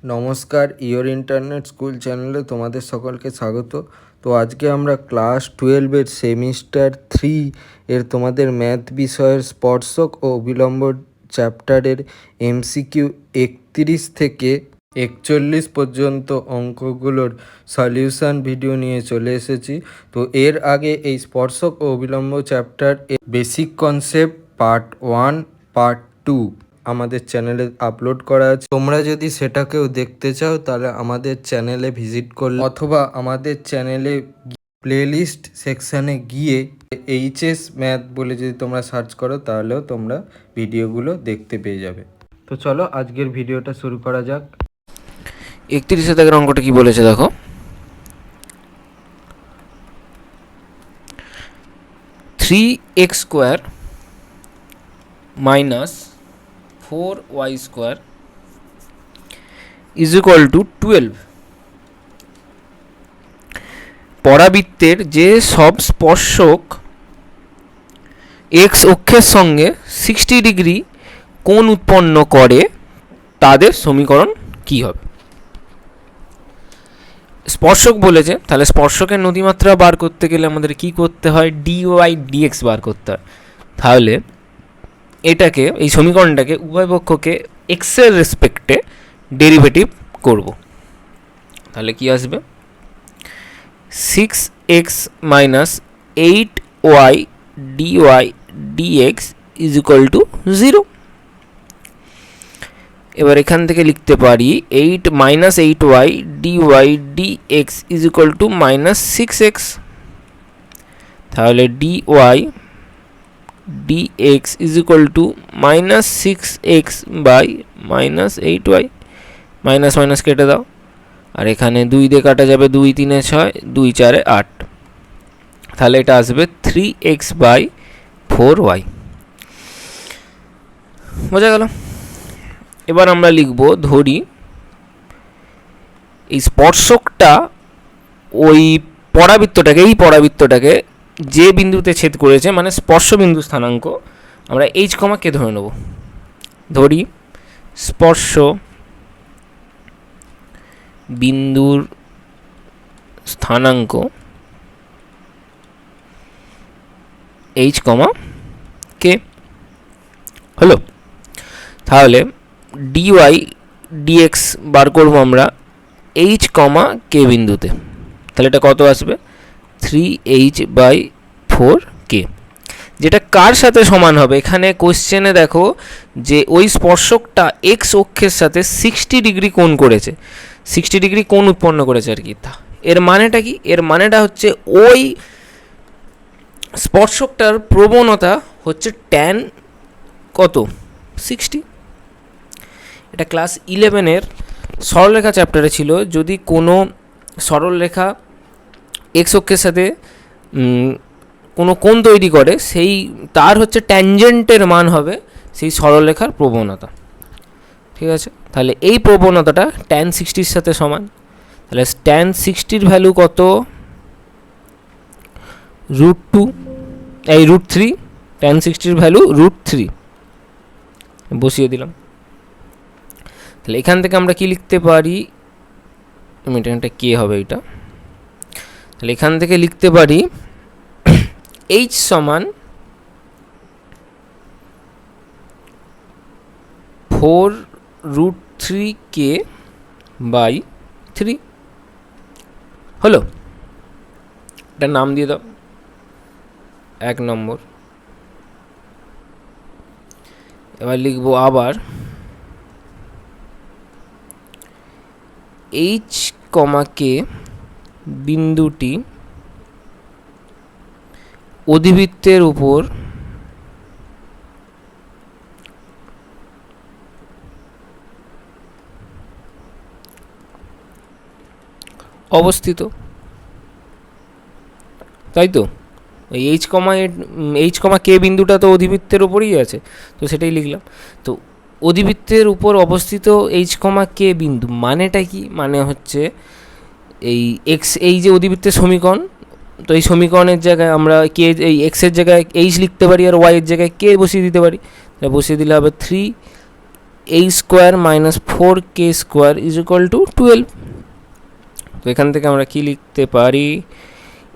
নমস্কার, your internet school চ্যানেলে তোমাদের সকলকে স্বাগত। তো আজকে আমরা ক্লাস 12-এর সেমিস্টার 3 এর তোমাদের ম্যাথ বিষয়ের স্পর্শক ও অবিলম্ব চ্যাপ্টারের এমসিকিউ 31 থেকে 41 পর্যন্ত অঙ্কগুলোর সলিউশন ভিডিও নিয়ে চলে এসেছি। তো এর আগে এই স্পর্শক ও অবিলম্ব chapter basic concept part 1 part 2 আমাদের চ্যানেলে আপলোড করা আছে। তোমরা যদি সেটাকেও দেখতে চাও তাহলে আমাদের চ্যানেলে ভিজিট করলে অথবা আমাদের চ্যানেলে প্লেলিস্ট সেকশানে গিয়ে এইচএস ম্যাথ বলে যদি তোমরা সার্চ করো তাহলেও তোমরা ভিডিওগুলো দেখতে পেয়ে যাবে। তো চলো আজকের ভিডিওটা শুরু করা যাক। 31 দাগের অঙ্কটা কি বলেছে দেখো। 3x square minus 4y square is equal to 12। পরাবৃত্তের যে সব স্পর্শক x অক্ষের সঙ্গে 60 ডিগ্রি কোণ উৎপন্ন করে তাদের সমীকরণ কি হবে? স্পর্শক বলেছে, তাহলে স্পর্শকের নতিমাত্রা বার করতে গেলে আমাদের কি করতে হয়? dy dx বার করতে হয়। তাহলে এটাকে, এই সমীকরণটাকে উভয় পক্ষকে x এর রেসপেক্টে ডেরিভেটিভ করব। তাহলে কি আসবে? 6x minus 8y dy dx is equal to 0। এবার এখান থেকে লিখতে পারি 8 minus 8y dy dx is equal to minus 6x। তাহলে dy dx is equal to minus 6x by minus 8y। Minus minus কেটে দাও, আর এখানে 2 দিয়ে কাটা যাবে, 2 3 6, 2 4 8। তাহলে এটা আসবে 3x বাই 4y। বোঝা গেল? এবার আমরা লিখব, ধরি এই স্পর্শকটা ওই পরাবৃত্তটাকে, এই পরাবৃত্তটাকে যে বিন্দুতে ছেদ করেছে, মানে স্পর্শ বিন্দু স্থানাঙ্ক আমরা h, কে ধরে নেব। ধরি স্পর্শ বিন্দুর স্থানাঙ্ক h, k হলো। তাহলে dy dx বার করবো আমরা h, k বিন্দুতে। তাহলে এটা কত আসবে? 3h বাই 4k, যেটা কার সাথে সমান হবে? এখানে কোশ্চেনে দেখো যে ওই স্পর্শকটা x অক্ষের সাথে 60 ডিগ্রি কোণ করেছে, 60 ডিগ্রি কোণ উৎপন্ন করেছে আর কি। এর মানেটা কি? এর মানেটা হচ্ছে ওই স্পর্শকটার প্রবণতা হচ্ছে ট্যান কত? 60। এটা ক্লাস 11-এর সরলরেখা চ্যাপ্টারে ছিল। যদি কোনো সরলরেখা x অক্ষের সাথে কোনো কোণ তৈরি করে, সেই তার হচ্ছে ট্যানজেন্টের মান হবে সেই সরলরেখার প্রবণতা। ঠিক আছে? তাহলে এই প্রবণতাটা ট্যান 60-র সাথে সমান। তাহলে ট্যান 60-র ভ্যালু কত? √2, এই √3। ট্যান 60-র ভ্যালু √3 বসিয়ে দিলাম। তাহলে এখান থেকে আমরা কি লিখতে পারি? এটা কে হবে এটা? তাহলে এখান থেকে লিখতে পারি h সমান 4√3k বাই 3 হলো। এটার নাম দিয়ে দাও 1 নম্বর। এবার লিখবো আবার h, k বিন্দুটি অধিবৃত্তের উপর অবস্থিত, তাই তো? এই h, k বিন্দুটা তো অধিবৃত্তের উপরেই আছে, তো সেটাই লিখলাম। তো অধিবৃত্তের উপর অবস্থিত h, k বিন্দু মানেটা কি? মানে হচ্ছে এই x, এই যে অধিবৃত্তের সমীকরণ, তো এই সমীকরণের জায়গায় আমরা কে, এই x এর জায়গায় h লিখতে পারি, আর y এর জায়গায় k বসিয়ে দিতে পারি। বসিয়ে দিলে হবে 3 H square minus 4k square is equal to 12। তো এখান থেকে আমরা কি লিখতে পারি,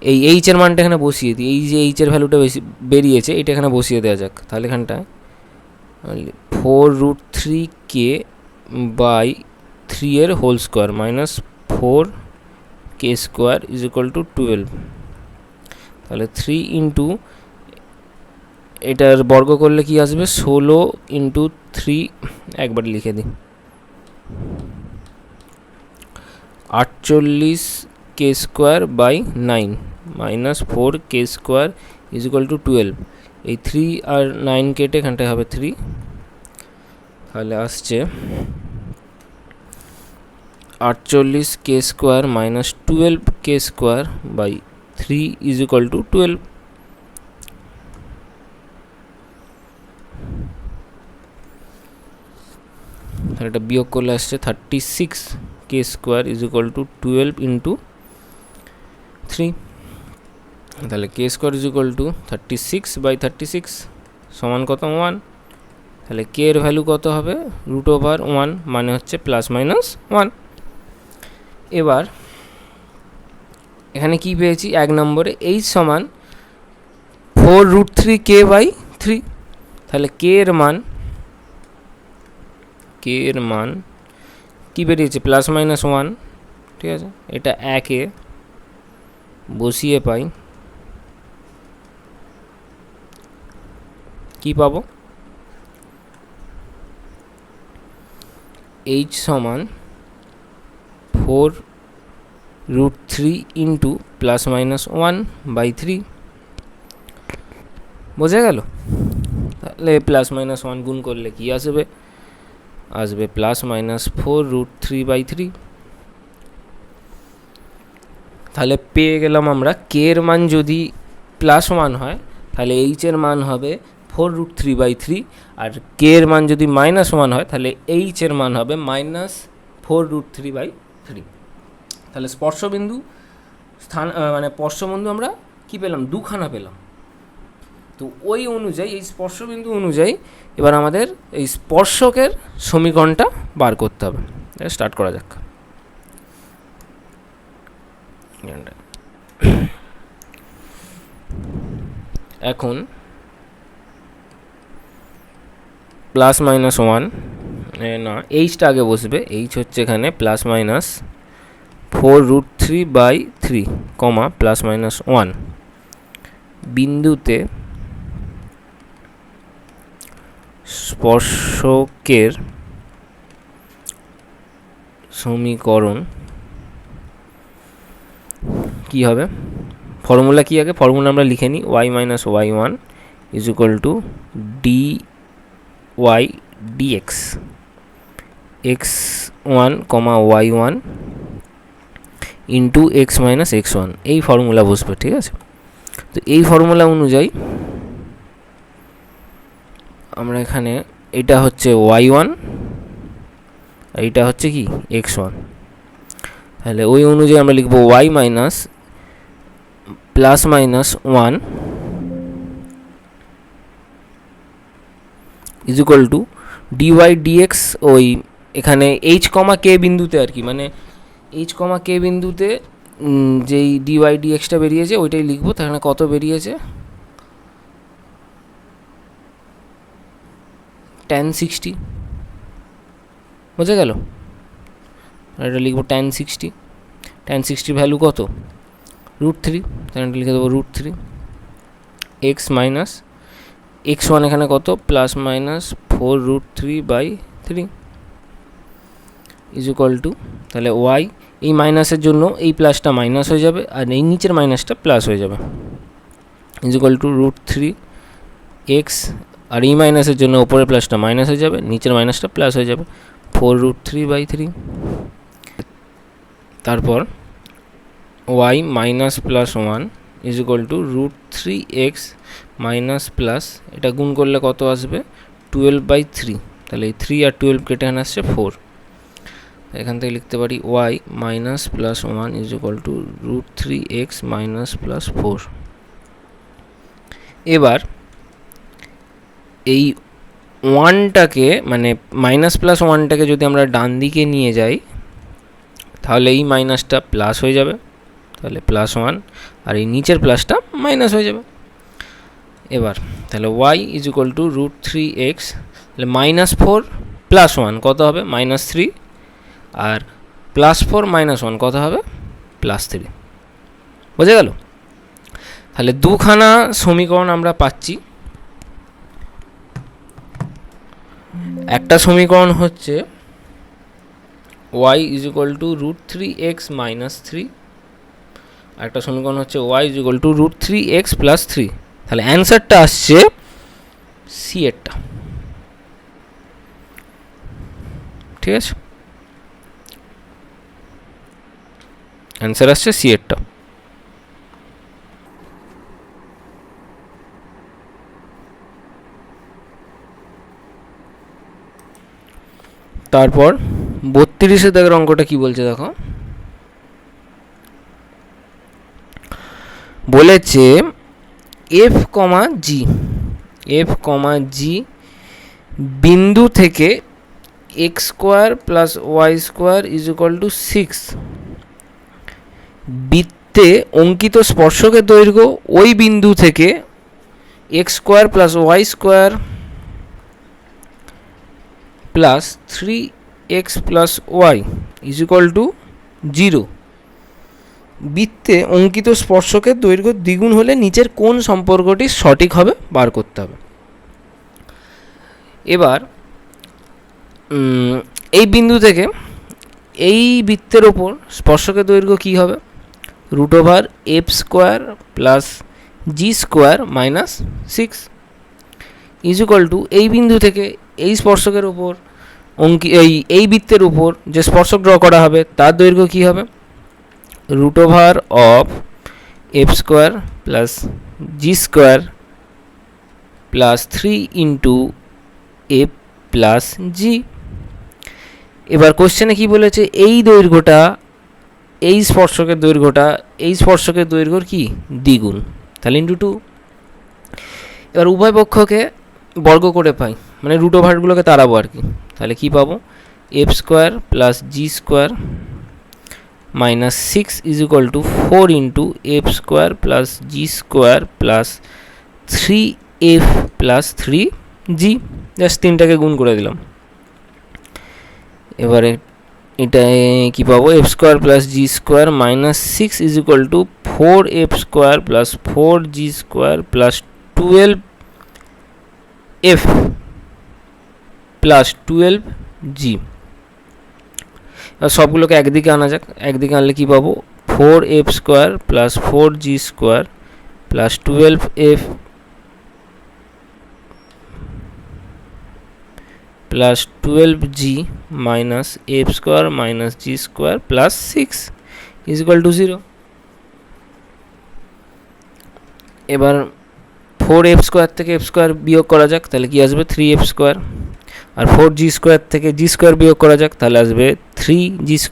এই এইচ এর মানটা এখানে বসিয়ে দিই, এই যে এইচ এর ভ্যালুটা বেশি বেরিয়েছে এটা এখানে বসিয়ে দেওয়া যাক। তাহলে এখানটায় 4√3k বাই 3 এর whole square minus 4k square is equal to 12। তাহলে 3 ইন্টু এটার বর্গ করলে কি আসবে, 16 ইন্টু 3, একবার লিখে দিই, 48k square by 9 minus 4k square is equal to 12। এই 3 আর 9 কেটে এখানটায় হবে 3, তাহলে আসছে 48k square minus 12k square by 3 is equal to 12। এটা বিয়োগ করলে আসছে 36k square is equal to 12 into 3। তাহলে k square is equal to 36/36 সমান কত, 1। তাহলে k এর ভ্যালু কত হবে, √1, মানে হচ্ছে +-1। এবার এখানে কি পেয়েছি, 1 নম্বরে h সমান 4√3k/3। তাহলে k এর মান কি বেরিয়েছে, +-1, ঠিক আছে। এটা 1-এ বসিয়ে পাই, কি পাবো, h সমান 4√3 ইন্টু +-1/3, বোঝা গেল। তাহলে +-1 গুণ করলে কি আসবে, আসবে +-4√3/3। তাহলে পেয়ে গেলাম আমরা k এর মান যদি +1 হয় তাহলে h এর মান হবে 4√3/3, আর k এর মান যদি -1 হয় তাহলে h এর মান হবে -4√3/3। তাহলে স্পর্শবিন্দু স্থান মানে স্পর্শবিন্দু আমরা কি পেলাম, দুখানা পেলাম। তো ওই অনুযায়ী, এই স্পর্শবিন্দু অনুযায়ী এবার আমাদের এই স্পর্শকের সমীকরণটা বার করতে হবে। স্টার্ট করা যাক। এখন +-1 না, এইচটা আগে বসবে। এইচ হচ্ছে এখানে +-4√3/3, +-1 বিন্দুতে স্পর্শকের সমীকরণ কি হবে, ফর্মুলা কি, আগে ফর্মুলা আমরা লিখে নিই, y-y1 is equal to dy dx, x1, y1 into x minus x1, এই ফর্মুলা বসবে, ঠিক আছে। তো এই ফর্মুলা অনুযায়ী আমরা এখানে, এটা হচ্ছে y1 আর এটা হচ্ছে কি x1, তাহলে ওই অনুযায়ী আমরা লিখব y minus +-1 is equal to dy dx, ওই এখানে h, k বিন্দুতে আর কি, মানে h, k বিন্দুতে যেই dy dxটা বেরিয়েছে ওইটাই লিখবো। তাহলে কত বেরিয়েছে, tan 60, বোঝা গেল। এটা লিখবো tan 60, tan 60 ভ্যালু কত, √3, তাহলে লিখে দেবো √3, x মাইনাস x1 এখানে কত, +-4√3/3 ইজ ইকুয়াল টু, তাহলে y, এই মাইনাসের জন্য এই প্লাসটা মাইনাস হয়ে যাবে আর এই নিচের মাইনাসটা প্লাস হয়ে যাবে, ইজ ইকুয়াল টু √3 x, আর এই মাইনাসের জন্য ওপরের প্লাসটা মাইনাস হয়ে যাবে, নিচের মাইনাসটা প্লাস হয়ে যাবে, 4√3/3। তারপর y minus +1 is equal two √3x minus plus, এটা গুণ করলে কত আসবে, 12/3। তাহলে এই 3 আর 12 কেটে এখানে আসছে 4। এখান থেকে লিখতে পারি y minus +1 is equal two √3x minus +4। এবার এই ওয়ানটাকে মানে মাইনাস প্লাস ওয়ানটাকে যদি আমরা ডান দিকে নিয়ে যাই তাহলে এই মাইনাসটা প্লাস হয়ে যাবে, তাহলে প্লাস ওয়ান, আর এই নিচের প্লাসটা মাইনাস হয়ে যাবে। এবার তাহলে Y is equal two √3x, তাহলে -4 + 1 কত হবে -3, আর +4 - 1 কত হবে +3। বোঝা গেল? তাহলে দুখানা সমীকরণ আমরা পাচ্ছি। একটা সমীকরণ হচ্ছে y is equal two √3x - 3, একটা সমীকরণ হচ্ছে y is equal two √3x + 3। তাহলে অ্যান্সারটা আসছে সি এরটা। ঠিক আছে, অ্যান্সার আসছে সি এরটা। তারপর 32-এ দেখো অঙ্কটা কি বলছে, দেখো বলেছে f, g বিন্দু থেকে x² + y² = 6 বৃত্তে অঙ্কিত স্পর্শকের দৈর্ঘ্য ওই বিন্দু থেকে x² + y² + 3x + y = 0 বৃত্তে অঙ্কিত স্পর্শকের দৈর্ঘ্য দ্বিগুণ হলে নিচের কোন সম্পর্কটি সঠিক হবে বার করতে হবে। এবার এই বিন্দু থেকে এই বৃত্তের ওপর স্পর্শকের দৈর্ঘ্য কী হবে, √f² + g² - 6 = এই বিন্দু থেকে এই স্পর্শকের ওপর এই বৃত্তের উপর যে স্পর্শক ড্র করা হবে তার দৈর্ঘ্য কী হবে, √f² + g² + 3 × f + g। এবার কোশ্চেনে কি বলেছে, এই দৈর্ঘ্যটা এই স্পর্শকের দৈর্ঘ্যটা এই স্পর্শকের দৈর্ঘ্যর কি দ্বিগুণ, তাহলে × 2। এবার উভয় পক্ষকে বর্গ করে পাই, মানে √গুলোকে তাড়াবো আর কি। তাহলে কি পাবো, f² + g² - 6 = 4 × f² + g² + 3f + 3g, just তিনটাকে গুণ করে দিলাম। এবারে এটা কি পাবো, f² + g² - 6 = 4f² + 4g² + 12f + 12g। সবগুলোকে একদিকে আনা যাক, একদিকে আনলে কি পাবো, 4f² + 4g² + 12f + 12g - f² - g² + 6 = 0। এবার 4f² থেকে f² বিয়োগ করা যাক, তাহলে কি আসবে 3f², আর 4g² থেকে g² বিয়োগ করা যাক, তাহলে আসবে 3g²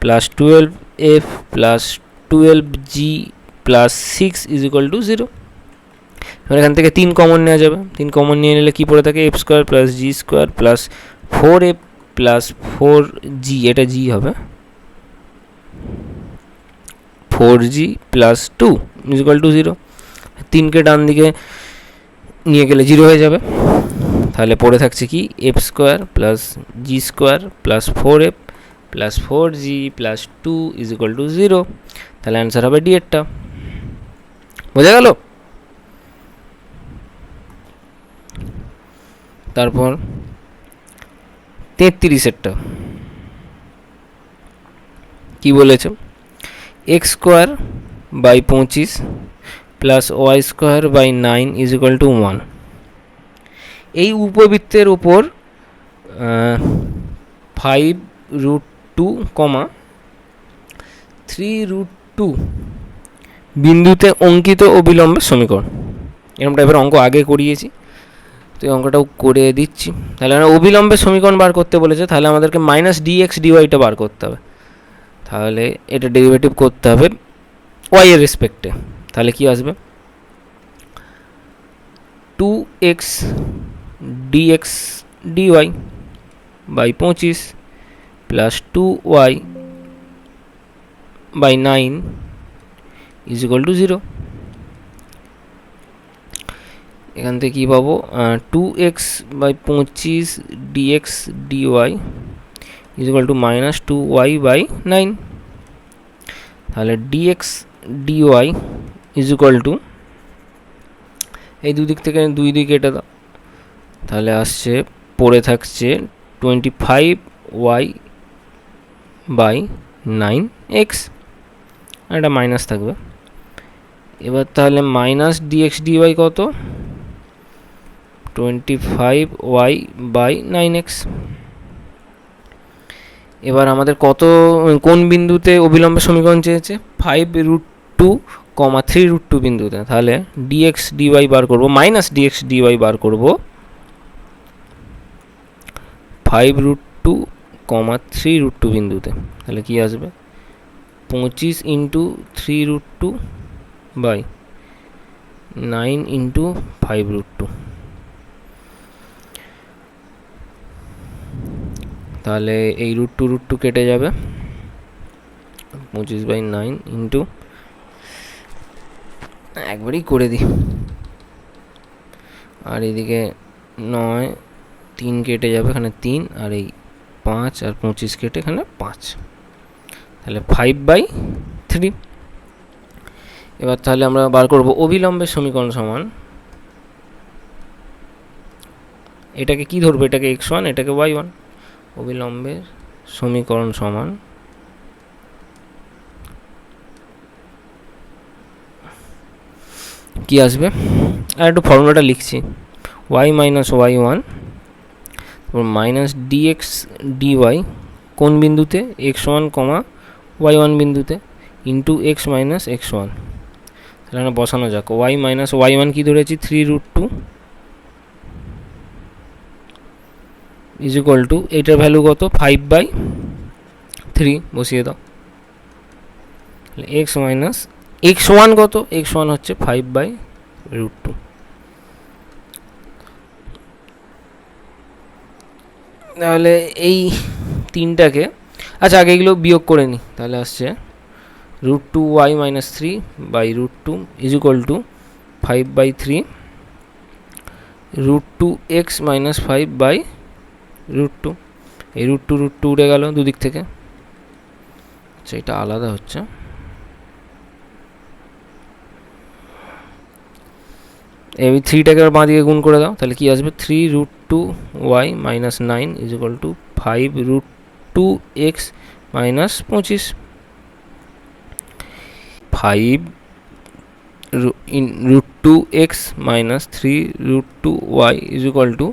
+ 12f + 12g + 6 = 0। এবার এখান থেকে 3 কমন নেওয়া যাবে, 3 কমন নিয়ে নিলে কি পড়ে থাকে, f² + g² + 4f + 4g, এটা g হবে, 4g + 2 = 0। 3কে ডান দিকে নিয়ে গেলে 0 হয়ে যাবে, তাহলে পড়ে থাকছে কি f² + g² + 4f + 4g + 2 = 0। তাহলে অ্যান্সার হবে ডি এরটা। বোঝা গেল? তারপর 33-এরটা কি বলেছে, x² / 25 + y² / 9 = 1। এই উপবৃত্তের উপর 5√2, 3√2 বিন্দুতে অঙ্কিত অবিলম্বের সমীকরণ। এরকম টাইপের অঙ্ক আগে করিয়েছি, তো এই অঙ্কটাও করে দিচ্ছি। তাহলে আমরা অবিলম্বের সমীকরণ বার করতে বলেছে, তাহলে আমাদেরকে -dx dy বার করতে হবে। তাহলে এটা ডেরিভেটিভ করতে হবে y এর রেসপেক্টে। তাহলে কি আসবে, 2x dx dy by 25 plus 2y by 9 is equal to 0। এখান থেকে কী পাবো, 2x by 25 dx dy is equal to minus 2y by 9। তাহলে dx dy is equal to, এই দুদিক থেকে 2 দিয়ে কেটে দাও, তাহলে আসছে পড়ে থাকছে 25y বাই 9x, আর এটা মাইনাস থাকবে। এবার তাহলে মাইনাস dx dy কত, 25y বাই 9x। এবার আমাদের কোন বিন্দুতে অবিলম্বের সমীকরণ চেয়েছে, 5√2, 3√2 বিন্দুতে। তাহলে dx dy বার করব, মাইনাস dx dy বার করব 5√2, 3√2 বিন্দুতে। তাহলে কি আসবে, 25 ইন্টু 3√2 বাই 9 ইন্টু 5√2। তাহলে এই √2 কেটে যাবে, 25 বাই 9 ইন্টু, একবারই করে দিই, আর এদিকে 9, 3 কেটে যাবে, এখানে 3, আর এই 5 আর 25 কেটে এখানে 5, তাহলে 5/3। এবার তাহলে আমরা বার করব অবিলম্বের সমীকরণ সমান, এটাকে কি ধরবো, এটাকে x1, এটাকে y1। অবিলম্বের সমীকরণ সমান কি আসবে, আর একটু ফর্মুলাটা লিখছি, y minus y1 minus dx dy কোন বিন্দুতে, x1, y1 বিন্দুতে, ইন্টু x মাইনাস x1। তাহলে আমরা বসানো যাক, y মাইনাস y1 কি ধরেছি, 3√2 ইজ ইকুয়াল টু, এইটার ভ্যালু কত, 5/3, বসিয়ে দাও। x মাইনাস x1 কত, x1 হচ্ছে 5/√2। তাহলে এই তিনটাকে, আচ্ছা আগে এগুলো বিয়োগ করে নিই, তাহলে আসছে √2y minus 3/√2 is equal two 5/3, √2x minus 5/√2। এই √2 উড়ে গেল দুদিক থেকে, আচ্ছা এটা আলাদা হচ্ছে, এই 3টাকে বাঁ দিকে গুণ করে দাও, তাহলে কি আসবে, 3√2y minus 9 is equal to 5√2x minus 25। 5√2x minus 3√2y is equal to,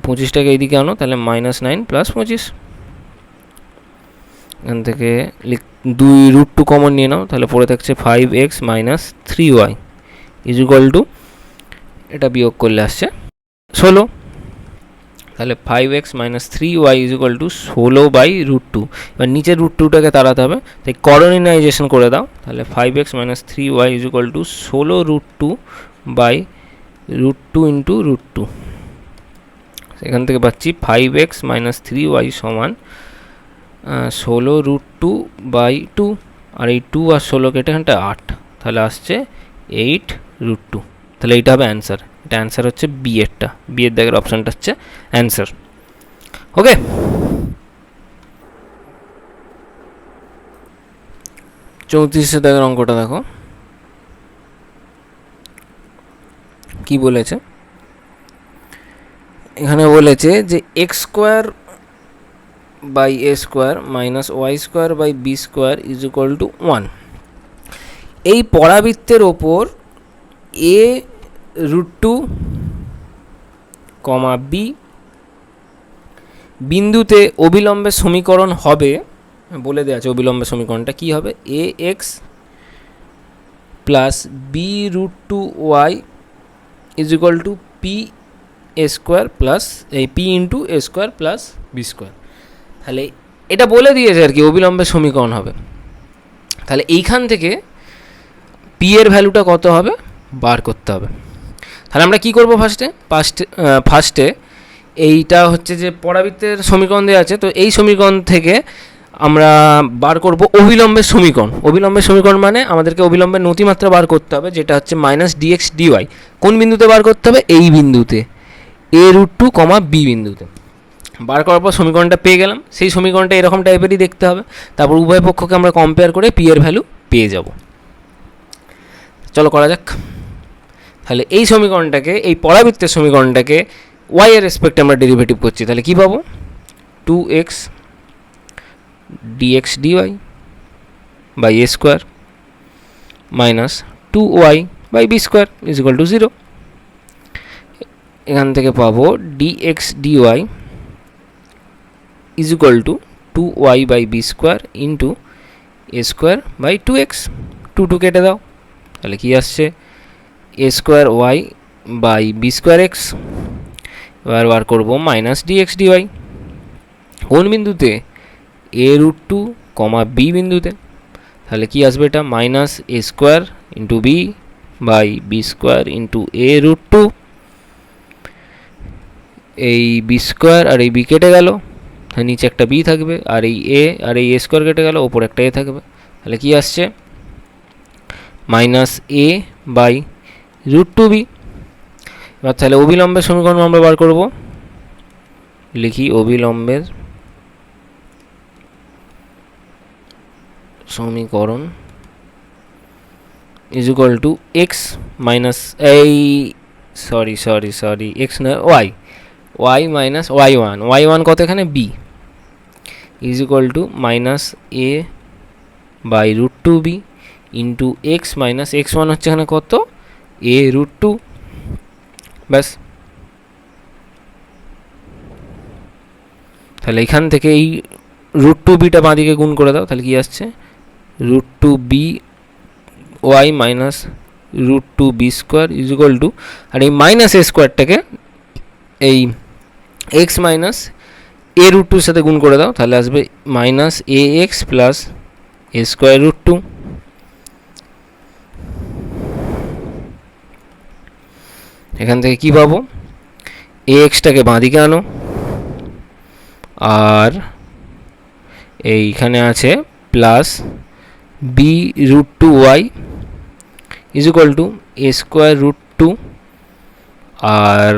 25টাকে এইদিকে আনো, তাহলে -9 প্লাস 25। এখান থেকে 2√2 কমন নিয়ে নাও, তাহলে পড়ে থাকছে 5x minus 3y is equal to, এটা বিয়োগ করলে আসছে 16। তাহলে 5x minus 3y is equal two 16/√2। এবার নিচের √2টাকে তাড়াতে হবে, তাই করোনিনাইজেশন করে দাও, তাহলে 5x minus 3y is equal two 16√2/√2 into √2। এখান থেকে পাচ্ছি 5x মাইনাস 3y সমান 16√2/2, আর এই 2 আর 16 কেটে এখানটা 8, তাহলে আসছে 8√2। তাহলে এইটা হবে অ্যান্সার, এটা অ্যান্সার হচ্ছে বি এরটা, বি এর দাগের অপশানটা হচ্ছে অ্যান্সার। ওকে, 34 দাগের অঙ্কটা দেখো কি বলেছে। এখানে বলেছে যে x² by a² minus y² by b² is equal to 1। এই পরাবৃত্তের ওপর a√2, b বিন্দুতে অবিলম্বের সমীকরণ হবে, বলে দেওয়া আছে অবিলম্বের সমীকরণটা কি হবে, ax plus b√2y is equal two p² plus এই p into a² plus b²। তাহলে এটা বলে দিয়েছে আর কি অবিলম্বের সমীকরণ হবে। তাহলে এইখান থেকে p এর ভ্যালুটা কত হবে বার করতে হবে। তাহলে আমরা কি করব, ফার্স্টে এইটা হচ্ছে যে পরাবৃত্তের সমীকরণ দেওয়া আছে, তো এই সমীকরণ থেকে আমরা বার করব অবিলম্বের সমীকরণ। অবিলম্বের সমীকরণ মানে আমাদেরকে অবিলম্বের নতিমাত্রা বার করতে হবে, যেটা হচ্ছে মাইনাস ডিএক্স ডিওয়াই। কোন বিন্দুতে বার করতে হবে? এই বিন্দুতে, a√2, বি বিন্দুতে। বার করার পর সমীকরণটা পেয়ে গেলাম। সেই সমীকরণটা এরকম টাইপেরই দেখতে হবে। তারপর উভয় পক্ষকে আমরা কম্পেয়ার করে পি এর ভ্যালু পেয়ে যাব। চলো করা যাক। তাহলে এই সমীকরণটাকে, এই পরাবৃত্তের সমীকরণটাকে ওয়াই এর রেসপেক্টে আমরা ডেরিভেটিভ করছি, তাহলে কী পাবো? 2x dx dy by a square minus 2y by B square is equal to 0। এখান থেকে পাবো dx dy is equal to 2y by B square into a square by 2x। 2 কেটে দাও, তাহলে কি আসছে? a square Y by B square X. এবার বার করবো মাইনাস ডিএক্স ডিওয়াই। কোন বিন্দুতে? a√2, বি বিন্দুতে। তাহলে কি আসবে? এটা minus a square into B by B square into a√2। এই বি স্কোয়ার আর এই বি কেটে গেল, নিচে একটা বি থাকবে, আর এই এ আর এই এ স্কোয়ার কেটে গেল, ওপর একটা এ থাকবে। তাহলে কি আসছে? Minus A by √2b। এবার তাহলে অবিলম্বের সমীকরণ আমরা বার করব। লিখি অবিলম্বের সমীকরণ is equal to X minus X না, ওয়াই মাইনাস ওয়াই ওয়ান কত এখানে? B is equal to minus A by √2b into x minus x1 হচ্ছে এখানে কত? a√2। ব্যাস। তাহলে এখান থেকে এই √2bটা বাঁদিকে গুণ করে দাও, তাহলে কি আসছে? √2b y minus √2b square is equal to, আর এই মাইনাস এ স্কোয়ারটাকে এই এক্স মাইনাস a√2 সাথে গুণ করে দাও, তাহলে আসবে মাইনাস এ এক্স প্লাস এ স্কোয়ার √2। এখান থেকে কি পাবো? এ এক্সটাকে বাঁদিকে আনো, আর এইখানে আছে plus b√2y is equal to A square √2, আর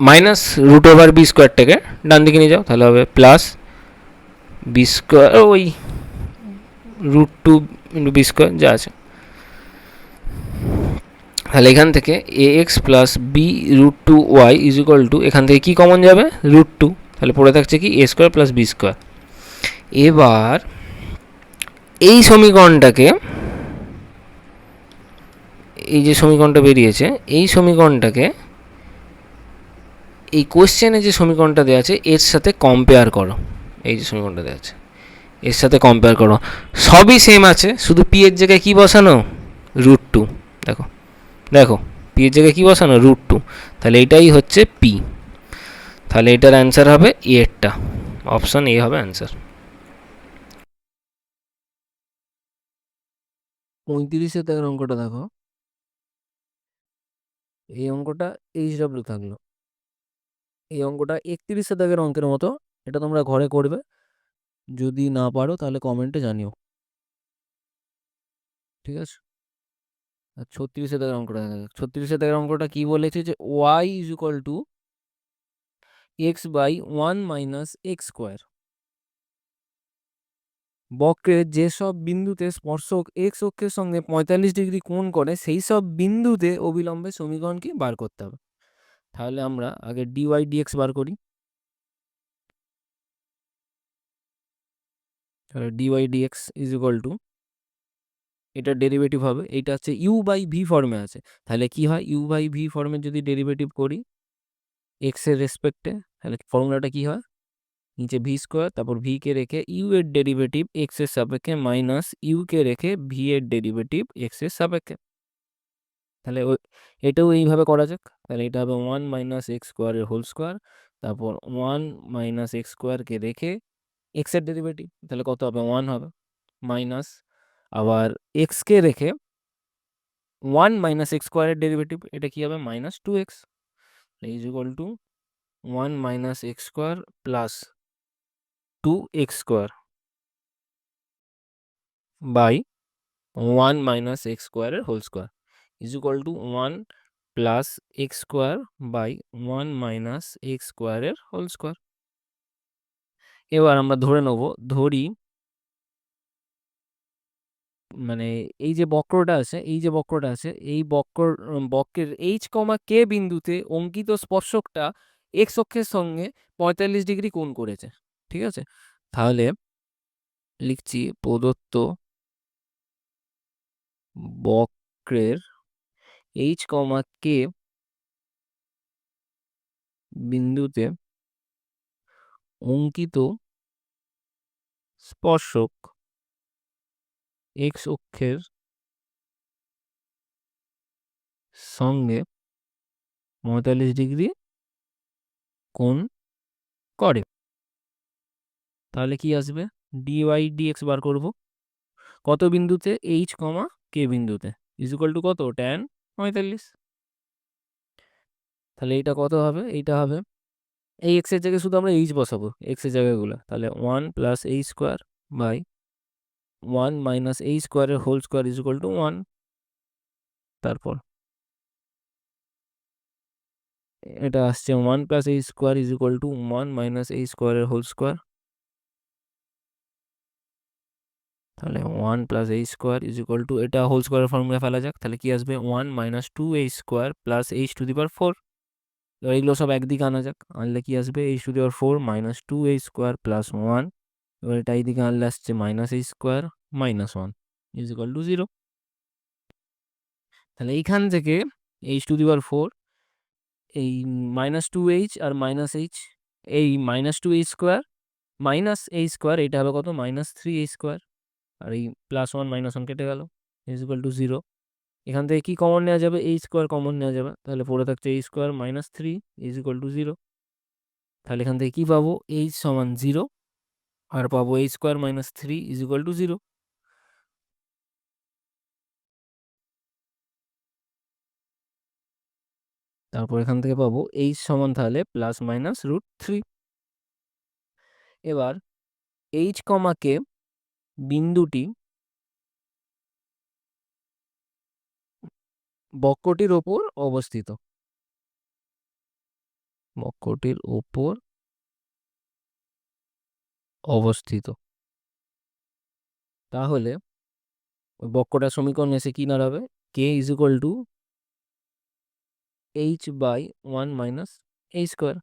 মাইনাস √/b স্কোয়ারটাকে ডান দিকে নিয়ে যাও, তাহলে হবে প্লাস বি স্কোয়ার, ওই √2 ইন্টু বি স্কোয়ার যা আছে। তাহলে এখান থেকে a x plus b√2y is equal to, এখান থেকে কী কমন যাবে? √2, তাহলে পড়ে থাকছে কি? এ স্কোয়ার প্লাস বি স্কোয়ার। এবার এই সমীকরণটাকে, এই যে সমীকরণটা বেরিয়েছে, এই সমীকরণটাকে এই কোশ্চেনে যে সমীকরণটা দেওয়া আছে এর সাথে কম্পেয়ার করো। এই যে সমীকরণটা দেওয়া আছে এর সাথে কম্পেয়ার করো, সবই সেম আছে, শুধু পি এর জায়গায় কী বসানো? √2। দেখো দেখো, পি এর জায়গায় কী বসানো? √2। তাহলে এটাই হচ্ছে পি। তাহলে এটার অ্যান্সার হবে এরটা, অপশান এ হবে অ্যান্সার। 35-এর দাগের অঙ্কটা দেখো। এই অঙ্কটা HW থাকলো। এই অঙ্কটা 31-এর দাগের অঙ্কের মতো। এটা তোমরা ঘরে করবে, যদি না পারো তাহলে কমেন্টে জানিও, ঠিক আছে? আর 36-এর দাগের অঙ্কটা দেখা যাক। 36-এর দাগের অঙ্কটা কি বলেছে? যে y is equal to x by 1 minus x square. বক্রের যেসব বিন্দুতে স্পর্শক এক্স অক্ষের সঙ্গে 45 ডিগ্রি কোণ করে সেই সব বিন্দুতে অবিলম্বে সমীকরণকে বার করতে হবে। তাহলে আমরা আগে ডিওয়াই ডিএক্স বার করি। তাহলে DY DX is equal to, এটা ডেরিভেটিভ হবে, এইটা হচ্ছে ইউ বাই ভি ফর্মে আছে। তাহলে কি হয়? ইউ বাই ভি ফর্মে যদি ডেরিভেটিভ করি এক্স এর রেসপেক্টে, তাহলে ফর্মুলাটা কি হয়? নিচে ভি স্কোয়ার, তারপর ভি কে রেখে ইউ এর ডেরিভেটিভ এক্স এর সাপেক্ষে মাইনাস ইউ কে রেখে ভি এর ডেরিভেটিভ এক্স এর সাপেক্ষে। তাহলে এটাও এইভাবে করা যাক। তাহলে এটা হবে 1 মাইনাস এক্স স্কোয়ারের হোল স্কোয়ার, তারপর 1 মাইনাস এক্স স্কোয়ারকে রেখে এক্স এর ডেরিভেটিভ, তাহলে কত হবে? 1 হবে, মাইনাস আবার এক্সকে রেখে 1 মাইনাস এক্স স্কোয়ারের ডেরিভেটিভ, এটা কি হবে? -2x is equal to 1 minus x square plus 2x square by 1 minus x স্কোয়ারের whole square is equal to 1 plus x square by 1 minus x স্কোয়ারের হোল স্কোয়ার। এবার আমরা ধরে নেব, ধরি মানে এই যে বক্রটা আছে, এই বক্রের এইচ কমা কে বিন্দুতে অঙ্কিত স্পর্শকটা এক্স অক্ষের সঙ্গে 45 ডিগ্রি কোণ করেছে। ঠিক আছে, তাহলে লিখছি প্রদত্ত বক্রের এইচ কমা কে বিন্দুতে অঙ্কিত স্পর্শক এক্স অক্ষের সঙ্গে 45 ডিগ্রি কোণ করে। তাহলে কি আসবে, ডিওয়াই ডিএক্স বার করব কত বিন্দুতে, এইচ কমা কে বিন্দুতে, ইজ ইকুয়াল টু কত, ট্যান 45। তাহলে এইটা কত হবে, এইটা হবে এই এক্স এর জায়গায় শুধু আমরা এইচ বসাবো, এক্স এর জায়গাগুলো, তাহলে 1 plus h square by 1 minus h স্কোয়ারের whole square is equal to 1। তারপর এটা আসছে 1 plus h square is equal to 1 minus h স্কোয়ারের হোল স্কোয়ার, তাহলে 1 plus h square is equal to, এটা হোল স্কোয়ারের ফর্মুলা ফেলা যাক, তাহলে কি আসবে 1 minus 2h square plus h to the power 4। এবার এগুলো সব একদিকে আনা যাক, আনলে কি আসবে h to the power 4 minus 2h square plus 1। এবার এটা এইদিকে আনলে আসছে minus h square minus 1 is equal to 0। তাহলে এইখান থেকে h টু দি পাওয়ার 4, এই মাইনাস 2h আর মাইনাস h, এই minus 2h square minus h square, এটা হলো কত, মাইনাস 3h স্কোয়ার, আর এই প্লাস 1 মাইনাস 1 কেটে গেল ইজ ইকুয়াল টু 0। এখান থেকে কি কমন নেওয়া যাবে, এই স্কোয়ার কমন নেওয়া যাবে, তাহলে পড়ে থাকছে এই square minus 3 is equal to 0। তাহলে এখান থেকে কি পাবো, এইচ সমান 0, আর পাবো এই square minus 3 is equal to 0। তারপর এখান থেকে পাবো এইচ সমান তাহলে প্লাস মাইনাস √3। এবার এইচ কমা কে বিন্দুটি বক্রটির ওপর অবস্থিত, বক্রটির ওপর অবস্থিত। তাহলে ওই বক্রটার সমীকরণ এসে কি দাঁড়াবে, k is equal to h by 1 minus h square.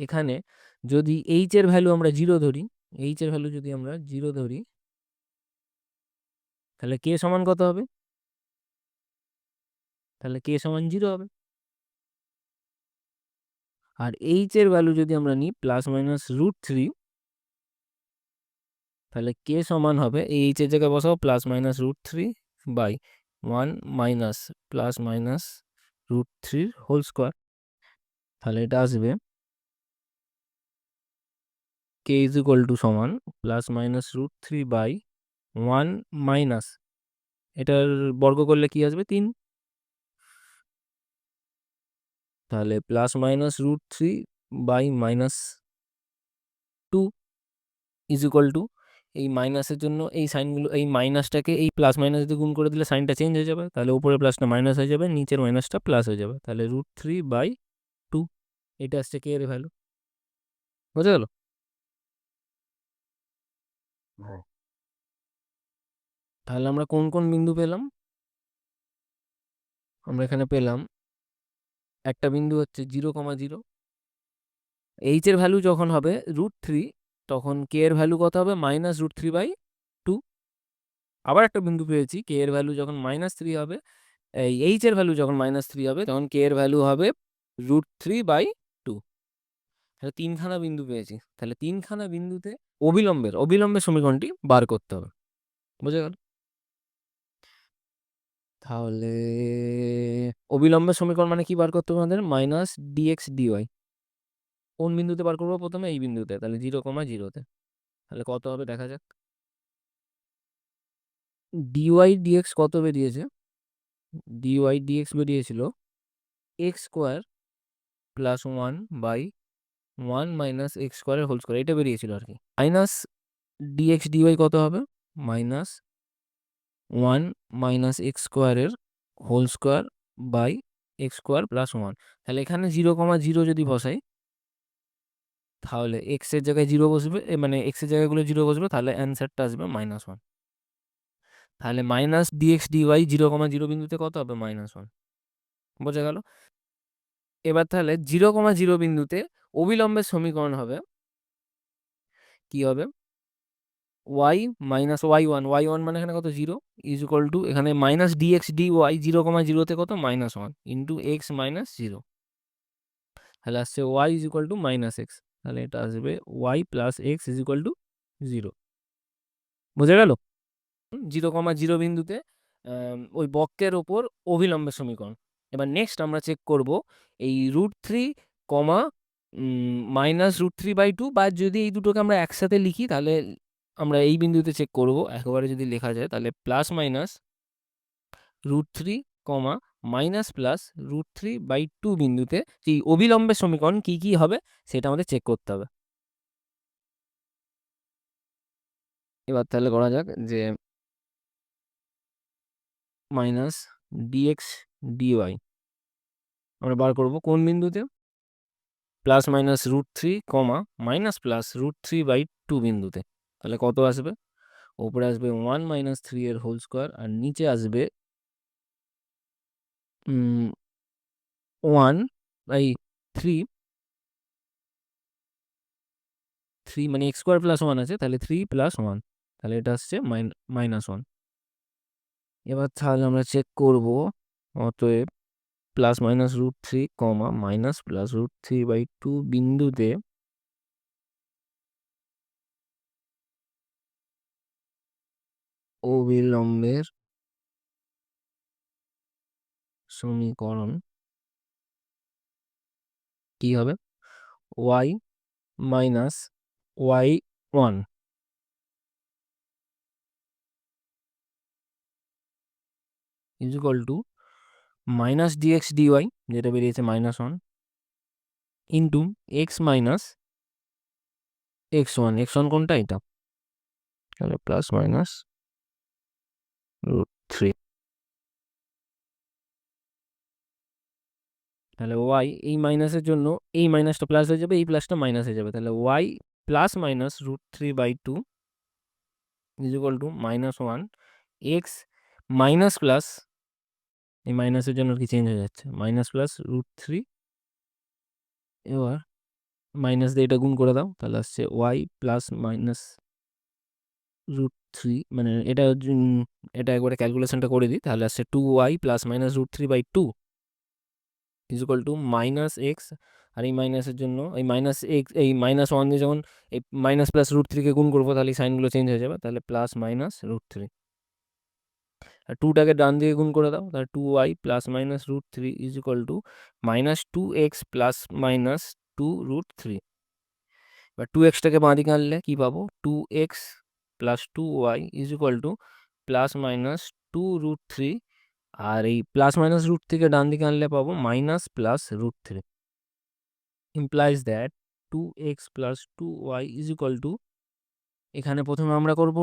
এখানে যদি এইচ এর ভ্যালু আমরা 0 ধরি, এইচ এর ভ্যালু যদি আমরা 0 ধরি, তাহলে কে সমান কত হবে, তাহলে কে সমান 0 হবে। আর এইচ এর ভ্যালু যদি আমরা নিই প্লাস মাইনাস √3, তাহলে কে সমান হবে, এই এইচ এর জায়গায় বসাবো plus minus √3 by 1 minus plus minus √3 whole square. তাহলে এটা আসবে কে ইজ ইকুয়াল টু সমান প্লাস মাইনাস √3 বাই 1 মাইনাস, এটার বর্গ করলে কি আসবে 3, তাহলে plus minus √3 by minus 2 is equal to, এই মাইনাসের জন্য এই সাইনগুলো, এই মাইনাসটাকে এই প্লাস মাইনাস দিয়ে গুণ করে দিলে সাইনটা চেঞ্জ হয়ে যাবে, তাহলে উপরে প্লাসটা মাইনাস হয়ে যাবে, নিচের মাইনাসটা প্লাস হয়ে যাবে, তাহলে √3 বাই 2, এটা আসছে কে এর ভ্যালু। বুঝা গেল? তাহলে আমরা কোন কোন বিন্দু পেলাম, আমরা এখানে পেলাম একটা বিন্দু হচ্ছে 0,0, এইচ এর ভ্যালু যখন হবে √3, তখন কে এর ভ্যালু কত হবে, মাইনাস √3 বাই 2। আবার একটা বিন্দু পেয়েছি, কে এর ভ্যালু যখন মাইনাস 3 হবে, এই এইচ এর ভ্যালু যখন মাইনাস 3 হবে, তখন কে এর ভ্যালু হবে √3 বাই 2। তাহলে তিনখানা বিন্দু পেয়েছি, তাহলে তিনখানা বিন্দুতে অবিলম্বের সমীকরণটি বার করতে হবে। বুঝে গেল? তাহলে অবিলম্বের সমীকরণ মানে কি বার করতে হবে আমাদের, মাইনাস ডিএক্স ডিওয়াই। কোন বিন্দুতে বার করবো, প্রথমে এই বিন্দুতে, তাহলে 0,0-তে। তাহলে কত হবে দেখা যাক, ডিওয়াই ডিএক্স কত বেরিয়েছে, ডিওয়াই ডিএক্স বেরিয়েছিল X square plus 1 by 1 minus x স্কোয়ারের হোল স্কোয়ার, এটা বেরিয়েছিল আর কি। মাইনাস ডিএক্স ডিওয়াই কত হবে? মাইনাস 1 মাইনাস এক্স স্কোয়ারের whole square by X square plus 1। তাহলে এখানে 0,0 যদি বসাই, তাহলে এক্স এর জায়গায় 0 বসবে, মানে এক্স এর জায়গাগুলো 0 বসবে, তাহলে অ্যান্সারটা আসবে -1। তাহলে মাইনাস ডিএক্স ডিওয়াই 0,0 বিন্দুতে কত হবে? -1। বোঝা গেল? এবার তাহলে 0,0 বিন্দুতে অবিলম্বের সমীকরণ হবে, কি হবে? y মাইনাস y1 মানে এখানে কত? 0 ইজ ইকুয়াল টু এখানে মাইনাস ডিএক্স ডিওয়াই 0,0তে কত? -1 ইন্টু এক্স মাইনাস 0। তাহলে আসছে y is equal to minus x. তাহলে এটা আসবে y plus x is equal to 0। বোঝা গেল? 0,0 বিন্দুতে ওই বক্রের ওপর অভিলম্বের সমীকরণ। এবার নেক্সট আমরা চেক করব এই √3, মাইনাস √3/2, বা যদি এই দুটোকে আমরা একসাথে লিখি তাহলে আমরা এই বিন্দুতে চেক করব। একেবারে যদি লেখা যায় তাহলে প্লাস মাইনাস √3, মাইনাস প্লাস √3/2 বিন্দুতে এই অবিলম্বের সমীকরণ কি কি হবে সেটা আমাদের চেক করতে হবে। এবার তাহলে করা যাক যে মাইনাস ডিএক্স ডিওয়াই আমরা বার করব কোন বিন্দুতে? প্লাস মাইনাস √3, মাইনাস প্লাস √3/2 বিন্দুতে। তাহলে কত আসবে? ওপরে আসবে 1 মাইনাস 3 এর হোল স্কোয়ার, আর নিচে আসবে 1/3, 3 মানে এক্স স্কোয়ার প্লাস 1 আছে, তাহলে 3 প্লাস 1, তাহলে এটা আসছে -1। এবার তাহলে আমরা চেক করব, অতএব প্লাস মাইনাস √3, মাইনাস প্লাস √3/2 বিন্দুতে অবিলম্বের সমীকরণ কি হবে? y minus y1 is equal to minus DX DY, যেটা বেরিয়েছে -1, ইন্টু এক্স মাইনাস x1 কোনটা? এটা। তাহলে প্লাস মাইনাস √3। তাহলে y এই মাইনাসের জন্য এই মাইনাসটা প্লাস হয়ে যাবে, এই প্লাসটা মাইনাস হয়ে যাবে, তাহলে y plus minus √3/2 is equal to -1, x minus plus, এই মাইনাসের জন্য কি চেঞ্জ হয়ে যাচ্ছে, মাইনাস প্লাস √3। এবার মাইনাস দিয়ে এটা গুণ করে দাও, তাহলে আসছে y প্লাস মাইনাস √3, মানে এটা একবারে ক্যালকুলেশনটা করে দিই, তাহলে আসছে 2y plus minus √3/2 is equal to minus x. আর এই মাইনাসের জন্য এই মাইনাস এক্স, এই -1 দিয়ে যখন এই মাইনাস প্লাস √3কে গুণ করবো তাহলে এই সাইনগুলো চেঞ্জ হয়ে যাবে, তাহলে প্লাস মাইনাস √3। আর 2টাকে ডান দিকে গুণ করে দাও, তাহলে 2y plus minus √3 is equal two -2x plus minus 2√3। এবার 2xটাকে বাঁ দিকে আনলে কি পাবো? 2x plus 2y is equal two plus minus 2√3, আর এই প্লাস মাইনাস √3কে ডান দিকে আনলে পাবো minus plus √3। Implies that 2x plus 2y is equal to, এখানে প্রথমে আমরা করব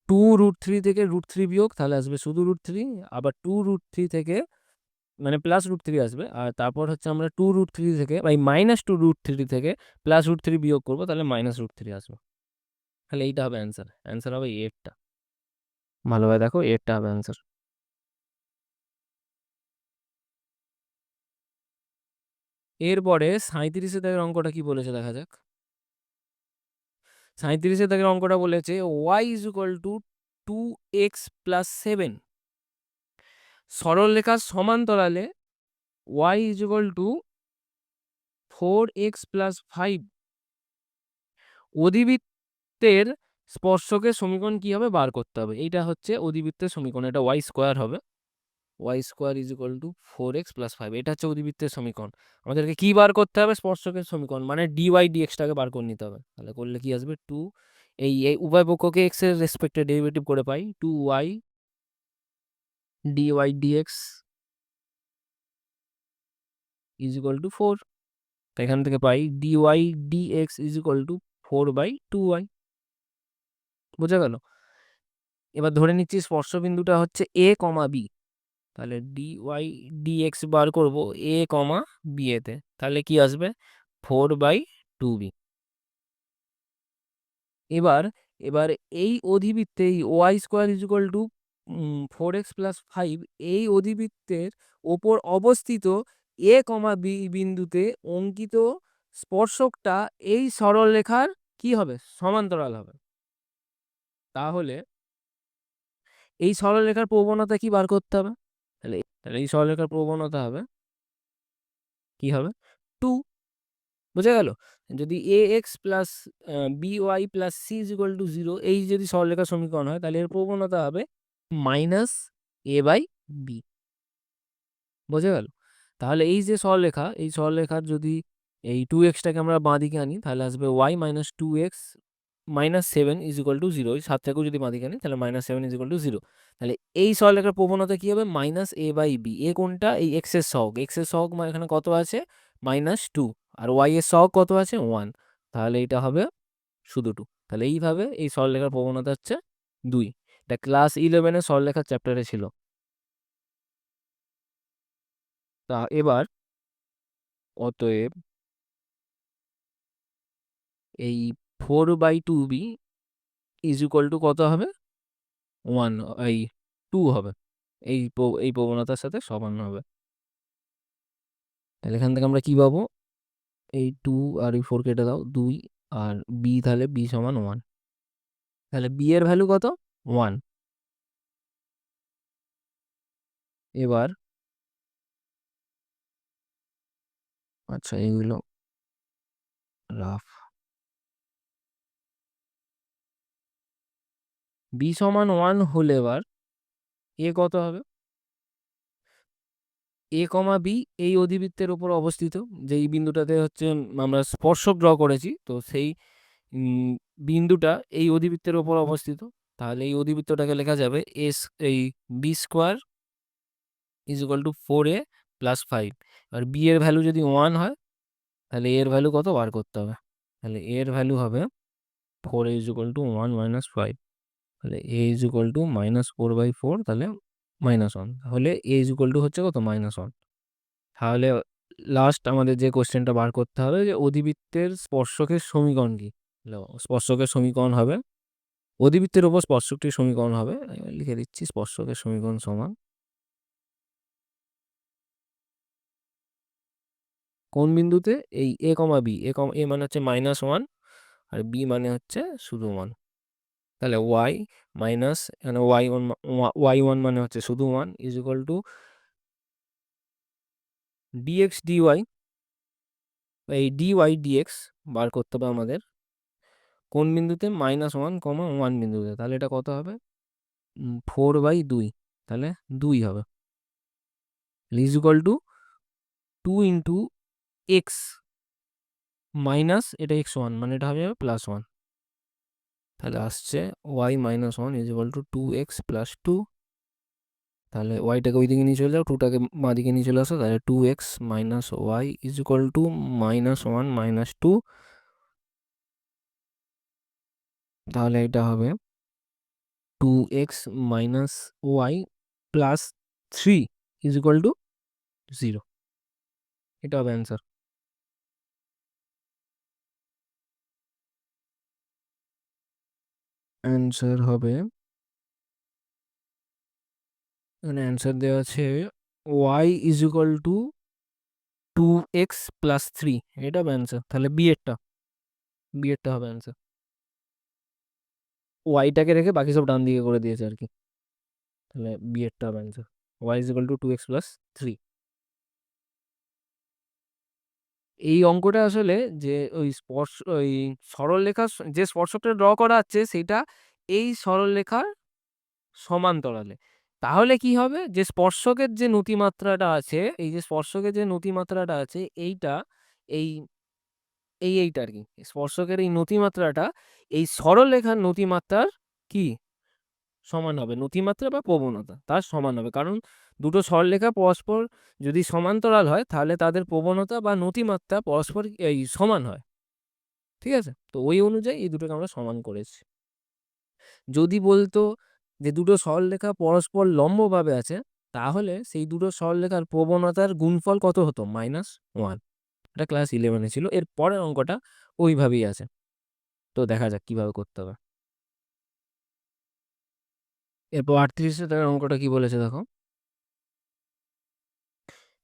2√3 থেকে √3 বিয়োগ, তাহলে আসবে শুধু √3, আবার 2√3 থেকে মানে প্লাস √3 আসবে, আর তারপর হচ্ছে আমরা 2√3 থেকে বা -2√3 থেকে প্লাস √3 বিয়োগ করবো, তাহলে -√3 আসবে। তাহলে এইটা হবে অ্যান্সার। অ্যান্সার হবে এরটা। ভালোভাবে দেখো, এরটা হবে অ্যান্সার। এরপরে 37-এর দাগের অঙ্কটা কি বলেছে দেখা যাক। 37-এর দাগের অঙ্কটা বলেছে y is equal two 2x plus 7 সরলরেখার সমান্তরালে y is equal to 4x plus 5 অধিবৃত্তের স্পর্শকের সমীকরণ কি হবে বার করতে হবে। এইটা হচ্ছে অধিবৃত্তের সমীকরণ, এটা y স্কোয়ার হবে। y square is equal to 4x plus 5, এটা হচ্ছে অধিবৃত্তের সমীকরণ। আমাদেরকে কি বার করতে হবে? স্পর্শকের সমীকরণ, মানে dy dxটাকে বার করে নিতে হবে। তাহলে করলে কি আসবে? 2, এই উভয় পক্ষকে x এর রেসপেক্টে ডেরিভেটিভ করে পাই, 2y dy dx is equal two 4। তো এখান থেকে পাই dy dx is equal two 4/2y। বোঝা গেল? এবার ধরে নিচ্ছি স্পর্শবিন্দুটা হচ্ছে a, b। তাহলে dy dx বার করব a, b এতে। তাহলে কি আসবে? 4/2b। এবার এবার এই অধিবৃত্তে এই Y square is equal to 4x plus 5 এই অধিবৃত্তের ওপর অবস্থিত a, b বিন্দুতে অঙ্কিত স্পর্শকটা এই সরলরেখার কি হবে? সমান্তরাল হবে। তাহলে এই সরলরেখার প্রবণতা কি বার করতে হবে? তাহলে তাহলে এই সরলরেখার প্রবণতা হবে কি হবে? 2। বোঝা গেল? যদি ax plus by plus c is equal to 0 এই যদি সরলরেখার সমীকরণ হয় তাহলে এর প্রবণতা হবে মাইনাস a/b। বোঝা গেল? তাহলে এই যে সরলরেখা, এই সরলরেখার যদি এই 2x-টাকে আমরা বাঁদিকে আনি তাহলে আসবে y minus 2x minus 7 is equal to 0। এই 7টাকেও যদি বাঁদিকে আনি তাহলে মাইনাস 7 ইজ ইকুয়াল টু 0। তাহলে এই সরলরেখার প্রবণতা কি হবে? Minus a/b। এ কোনটা? এই x এর সহগ। x এর সহগ এখানে কত আছে? মাইনাস 2। আর y এর সহগ কত আছে? 1। তাহলে এটা হবে শুধু 2। তাহলে এইভাবে এই সরলরেখার প্রবণতা হচ্ছে 2। এটা ক্লাস 11 এর সরলরেখার চ্যাপ্টারে ছিল। তা এবার অতএব এই 4/2b ইজ ইকুয়াল টু কত হবে? 1 এই 2 হবে। এই প্রবণতার সাথে সমান হবে। তাহলে এখান থেকে আমরা কি পাবো? এই 2 আর এই 4 কেটে দাও, 2 আর b, তাহলে b সমান 1। তাহলে b এর ভ্যালু কত? 1। এবার আচ্ছা এইগুলো রাফ। b সমান 1 হলে এবার a কত হবে? a, b এই অধিবৃত্তের উপর অবস্থিত যেই বিন্দুটাতে হচ্ছে আমরা স্পর্শক ড্র করেছি, তো সেই বিন্দুটা এই অধিবৃত্তের উপর অবস্থিত। তাহলে এই অধিবৃত্তটাকে লেখা যাবে এস এই B square is equal to 4a plus 5। আর বি এর ভ্যালু যদি 1 হয় তাহলে এর ভ্যালু কত বার করতে হবে? তাহলে এর ভ্যালু হবে 4a is equal to 1 minus 5। তাহলে এ ইজ ইকুয়াল টু মাইনাস 4/4, তাহলে -1। তাহলে এ ইজ ইকুয়াল টু হচ্ছে কত? -1। তাহলে লাস্ট আমাদের যে কোশ্চেনটা বার করতে হবে যে অধিবৃত্তের স্পর্শকের সমীকরণ কি? স্পর্শকের সমীকরণ হবে, অধিবৃত্তের উপর স্পর্শকটির সমীকরণ হবে, লিখে দিচ্ছি স্পর্শকের সমীকরণ সমান কোন বিন্দুতে? এই a, b। a মানে হচ্ছে -1 আর b মানে হচ্ছে শুধু 1। তাহলে y মাইনাস এখানে y1 মানে হচ্ছে শুধু 1 is equal two dx dy। এই dy dx বার করতে হবে আমাদের কোন বিন্দুতে? -1, 1 বিন্দুতে। তাহলে এটা কত হবে? 4/2। তাহলে 2 হবে is equal two 2 into x minus এটা x1 মানে এটা হবে +1। তাহলে আসছে y minus 1 is equal two 2x plus 2। তাহলে ওয়াইটাকে ওই দিকে নিয়ে চলে যাও, 2টাকে বাঁ দিকে নিয়ে চলে আসো। তাহলে 2x minus Y is equal to -1 minus 2। তাহলে এটা হবে 2x minus Y plus 3 is equal to 0। এটা হবে অ্যান্সার। অ্যান্সার হবে, এখানে অ্যান্সার দেওয়া আছে y is equal two 2x plus 3। এটা হবে অ্যান্সার। তাহলে বি এরটা হবে অ্যান্সার। ওয়াইটাকে রেখে বাকি সব ডান দিকে করে দিয়েছে আর কি। তাহলে বি এরটা হবে answer. y is equal two 2x plus 3। এই অঙ্কটা আসলে যে ওই ওই সরলরেখার যে স্পর্শকটা ড্র করা আছে সেটা এই সরলরেখার সমান্তরালে। তাহলে কি হবে? যে স্পর্শকের যে নতিমাত্রাটা আছে, এই যে স্পর্শকের যে নতিমাত্রাটা আছে এইটা এই এইটা আর কি। স্পর্শকের এই নতিমাত্রাটা এই সরলরেখার নতিমাত্রার কি সমান হবে, নতিমাত্রা বা প্রবণতা তার সমান হবে, কারণ দুটো সরলরেখা পরস্পর যদি সমান্তরাল হয় তাহলে তাদের প্রবণতা বা নতিমাত্রা পরস্পর এই সমান হয়। ঠিক আছে, তো ওই অনুযায়ী এই দুটোকে আমরা সমান করেছি। যদি বলতো যে দুটো সরলরেখা পরস্পর লম্বভাবে আছে, তাহলে সেই দুটো সরলরেখার প্রবণতার গুণফল কত হতো? -1। এটা ক্লাস 11-এ ছিল। এর পরের অঙ্কটা ওইভাবেই আছে। তো দেখা যাক কিভাবে করতে হবে। এরপর 38 দাগের অঙ্কটা কি বলেছে দেখো।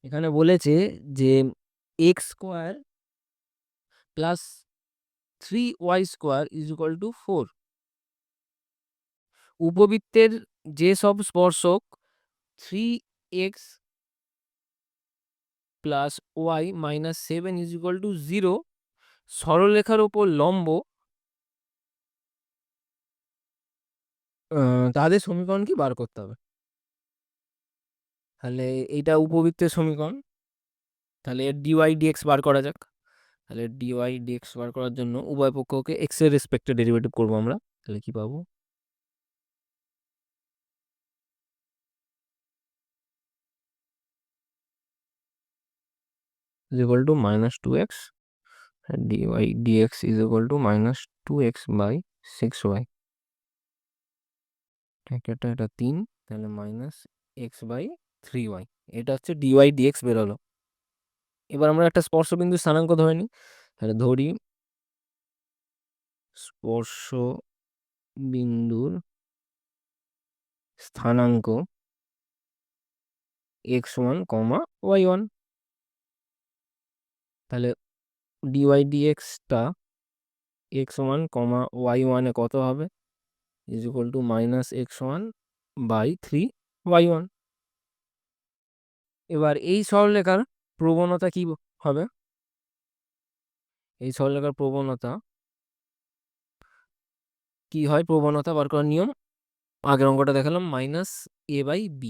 এখানে বলেছে যে x² প্লাস 3y² = 4। উপবৃত্তের যে সব স্পর্শক 3x প্লাস y মাইনাস 7 = 0 সরলরেখার ওপর লম্ব, তাদের সমীকরণ কি বার করতে হবে। তাহলে এইটা উপবৃত্তের সমীকরণ। তাহলে এর dy dx বার করা যাক। তাহলে dy dx বার করার জন্য উভয় পক্ষকে x এর রেসপেক্টে ডেরিভেটিভ করবো আমরা। তাহলে কি পাবো? = -2x, dy dx = -2x/6y। এটা 3, তাহলে -x/3y। এটা হচ্ছে dy dx বেরোলো। এবার আমরা একটা স্পর্শবিন্দু স্থানাঙ্ক ধরে নিই। তাহলে ধরি স্পর্শ বিন্দুর স্থানাঙ্ক x1, y1। তাহলে dy dx টা x1, y1 এ কত হবে? -x1/3y1। এবার এই সরলরেখার প্রবণতা কি হবে? এই সরলরেখার প্রবণতা কি হয়? প্রবণতা বার করার নিয়ম আগের অঙ্কটা দেখালাম, -a/b।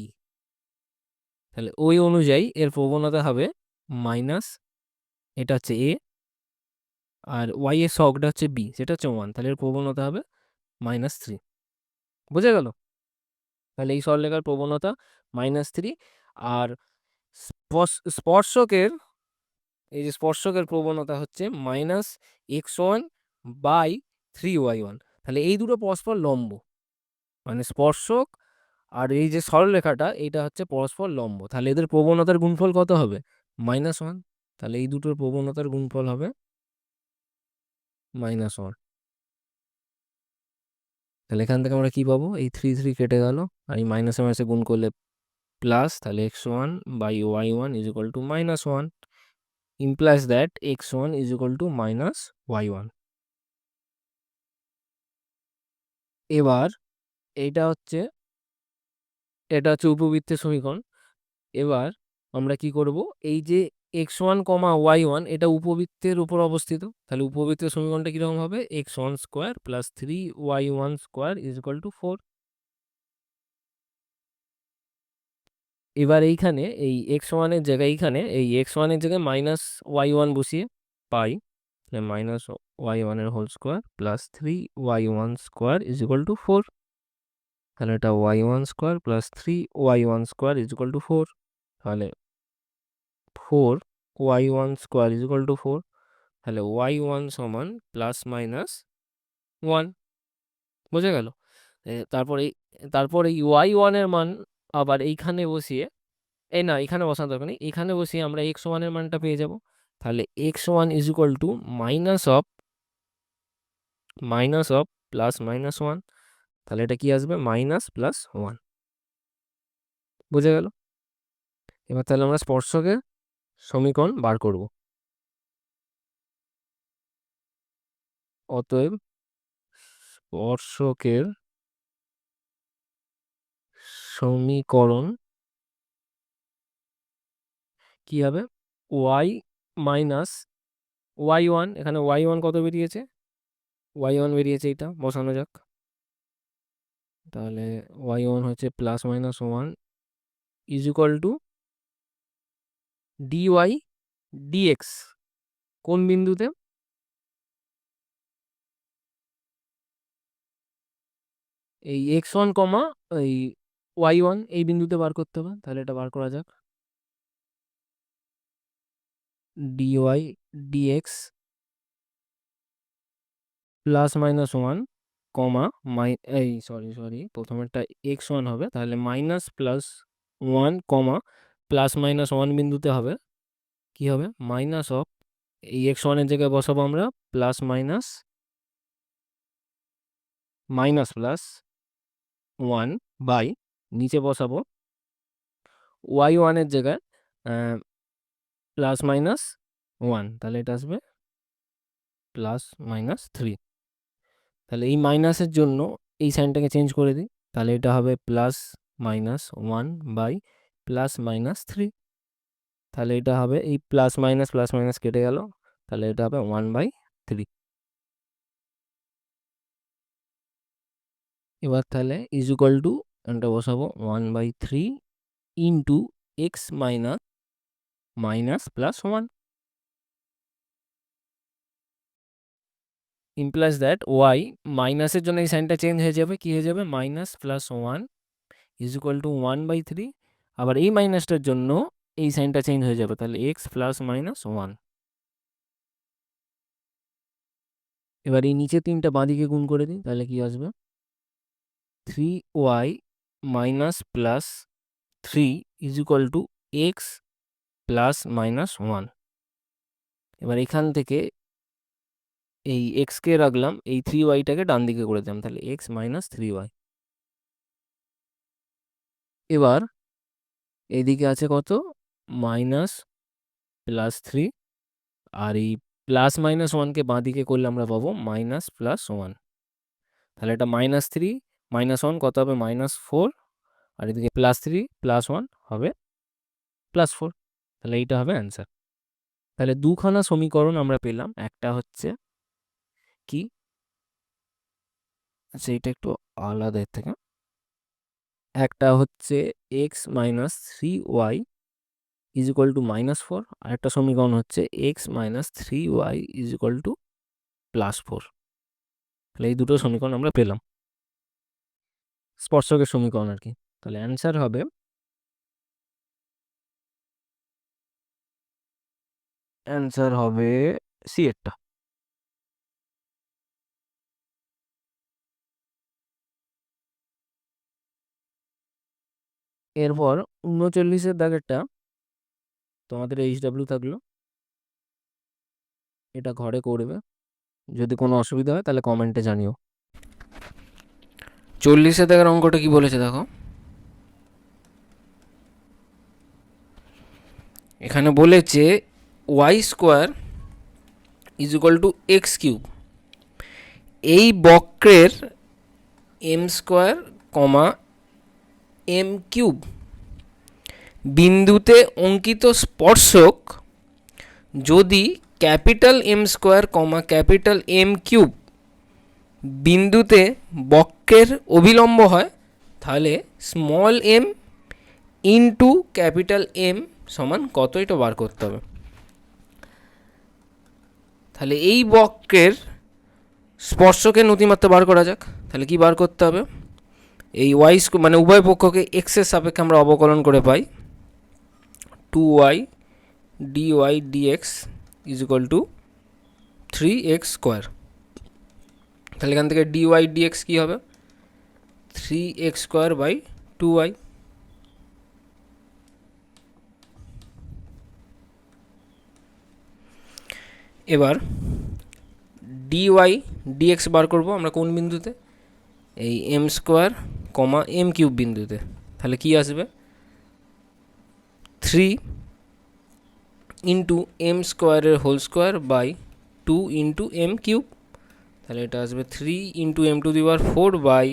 তাহলে ওই অনুযায়ী এর প্রবণতা হবে মাইনাস, এটা হচ্ছে a, আর y এর সহগটা হচ্ছে b, সেটা হচ্ছে 1। তাহলে এর প্রবণতা হবে -3। বোঝা গেল? তাহলে এই সরলরেখার প্রবণতা -3। আর স্পর্শকের এই যে স্পর্শকের প্রবণতা হচ্ছে -x1/3y1। তাহলে এই দুটো পরস্পর লম্ব, মানে স্পর্শক আর এই যে সরলরেখাটা এটা হচ্ছে পরস্পর লম্ব। তাহলে এদের প্রবণতার গুণফল কত হবে? -1। তাহলে এই দুটোর প্রবণতার গুণফল হবে -1। তাহলে এখান থেকে আমরা কি পাবো? এই 3 কেটে গেল, আর এই মাইনাসে মাইনাসে গুণ করলে প্লাস। তাহলে x1/y1 = -1 implies that x1 = -y1। এবার এটা হচ্ছে উপবৃত্তের সমীকরণ। এবার আমরা কি করব? এই যে x1, y1 এটা উপবৃত্তের উপর অবস্থিত। তাহলে উপবৃত্তের সমীকরণটা কিরকম হবে? x1² plus 3y1² = 4। এবার এইখানে এই x1 এর জায়গায় এই x1 এর জায়গায় -y1 বসিয়ে পাই -y1² প্লাস 3y1² = 4। তাহলে এটা y1² প্লাস 3y1² = 4। তাহলে 4y1² = 4। তাহলে y1 সমান ±1। বোঝা গেল? তারপর এই y1 এর মান আবার এইখানে বসিয়ে, এই না এখানে বসানোর দরকার নেই, এখানে বসিয়ে আমরা x1 এর মানটা পেয়ে যাব। তাহলে x1 = মাইনাস অফ প্লাস -1। তাহলে এটা কি আসবে? -+1। বোঝা গেল? এবার তাহলে আমরা স্পর্শকের সমীকরণ বার করব। অতএব স্পর্শকের সমীকরণ কি হবে? y মাইনাস y1, এখানে y1 কত বেরিয়েছে? y1 বেরিয়েছে, এটা বসানো যাক। তাহলে y1 হচ্ছে +-1 = dy dx কোন বিন্দুতে? এই x1 কমা এই y1 এই বিন্দুতে বার করতে হবে। তাহলে এটা বার করা যাক। dy dx প্লাস মাইনাস 1 কমা সরি প্রথমেরটা x1 হবে, তাহলে মাইনাস প্লাস 1 কমা প্লাস মাইনাস 1 বিন্দুতে হবে কি হবে মাইনাস অফ এই x1 এর জায়গায় বসাবো আমরা প্লাস মাইনাস প্লাস 1 বাই নিচে বসাবো y1 এর জায়গায় প্লাস মাইনাস 1, তাহলে এটা আসবে প্লাস মাইনাস 3। তাহলে এই মাইনাসের জন্য এই সাইনটাকে চেঞ্জ করে দিই, তাহলে এটা হবে plus minus 1 by plus minus 3। তাহলে এটা হবে এই প্লাস মাইনাস কেটে গেল, তাহলে এটা হবে 1/3। এবার তাহলে ইজ ইকুয়াল টু এটা বসাবো 1/3 into x minus plus 1 implies that y মাইনাসের জন্য এই সাইনটা চেঞ্জ হয়ে যাবে, কি হয়ে যাবে minus plus 1 is equal two 1/3। আবার এই মাইনাসটার জন্য এই সাইনটা চেঞ্জ হয়ে যাবে, তাহলে এক্স প্লাস মাইনাস 1। এবার এই নিচে 3টা বাঁদিকে গুণ করে দিই, তাহলে কি আসবে 3y minus plus 3 is equal to x plus minus 1। এবার এখান থেকে এই এক্সকে রাখলাম, এই 3yটাকে ডান দিকে করে দিলাম, তাহলে এক্স মাইনাস 3y। এবার এইদিকে আছে কত মাইনাস প্লাস 3, আর এই প্লাস মাইনাস 1কে বাঁ দিকে করলে আমরা পাবো মাইনাস প্লাস 1। তাহলে এটা মাইনাস 3 মাইনাস 1 কত হবে মাইনাস 4, আর এদিকে প্লাস 3 প্লাস 1 হবে প্লাস 4। তাহলে এইটা হবে অ্যান্সার। তাহলে দুখানা সমীকরণ আমরা পেলাম, একটা হচ্ছে কি আচ্ছা এটা একটু আলাদা এর থেকে, একটা হচ্ছে x minus 3y is equal to minus 4, আর একটা সমীকরণ হচ্ছে x minus 3y is equal two plus 4। তাহলে এই দুটো সমীকরণ আমরা পেলাম, স্পর্শকের সমীকরণ আর কি। তাহলে অ্যান্সার হবে সি এরটা। এরপর 39-এর দাগেরটা তোমাদের HW থাকলো, এটা ঘরে করবে, যদি কোনো অসুবিধা হয় তাহলে কমেন্টে জানিও। 40-এ দেখার অঙ্কটা কি বলেছে দেখো, এখানে বলেছে y square is equal to x cube. এই বক্রের এম স্কোয়ার কমা এম কিউব বিন্দুতে অঙ্কিত স্পর্শক যদি ক্যাপিটাল এম স্কোয়ার কমা ক্যাপিটাল এম কিউব বিন্দুতে বক্রের অভিলম্ব হয়, তাহলে small m into capital m সমান কত, এটা বার করতে হবে। তাহলে এই বক্রের স্পর্শকের নতিমাত্রা বার করা যাক। তাহলে কি বার করতে হবে, এই ওয়াই মানে উভয় পক্ষকে এক্সের সাপেক্ষে আমরা অবকলন করে পাই 2y dy dx is equal two 3x square. তাহলে এখান থেকে dy dx কি হবে 3x স্কোয়ার বাই 2y। এবার dy dx বার করব আমরা কোন বিন্দুতে, এই এম স্কোয়ার কমা এম কিউব বিন্দুতে। তাহলে কি আসবে 3 ইন্টু এম স্কোয়ারের whole square by 2 into m cube. তাহলে এটা আসবে 3 into m to the power 4 by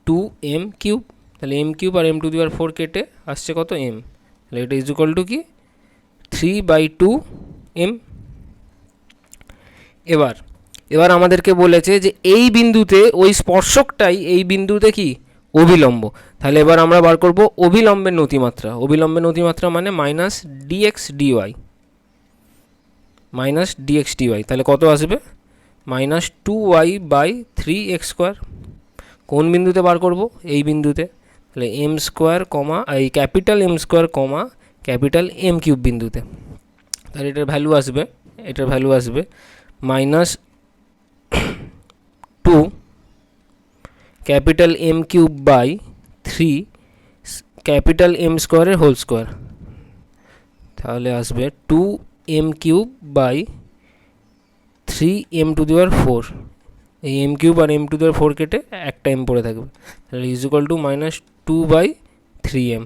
2 m cube. তাহলে এম কিউব আর এম টু দি পাওয়ার 4 কেটে আসছে কত এম, তাহলে এটা ইজ ইকুয়াল টু কি 3/2 এম। এবার আমাদেরকে বলেছে যে এই বিন্দুতে ওই স্পর্শকটাই এই বিন্দুতে কি অভিলম্ব। তাহলে এবার আমরা বার করব অভিলম্বের নতিমাত্রা। অভিলম্বের নতিমাত্রা মানে মাইনাস ডিএক্স ডিওয়াই, তাহলে কত আসবে মাইনাস 2y/3x²। কোন বিন্দুতে বার করব? এই বিন্দুতে। তাহলে m² কমা এই ক্যাপিটাল m² কমা ক্যাপিটাল m³ বিন্দুতে। তাহলে এটার ভ্যালু আসবে -2 ক্যাপিটাল m³/3 ক্যাপিটাল m² এর হোল স্কোয়ার। তাহলে আসবে 2m³/3m⁴। এই m³ আর m⁴ কেটে একটা m পড়ে থাকবে। তাহলে = -2/3m।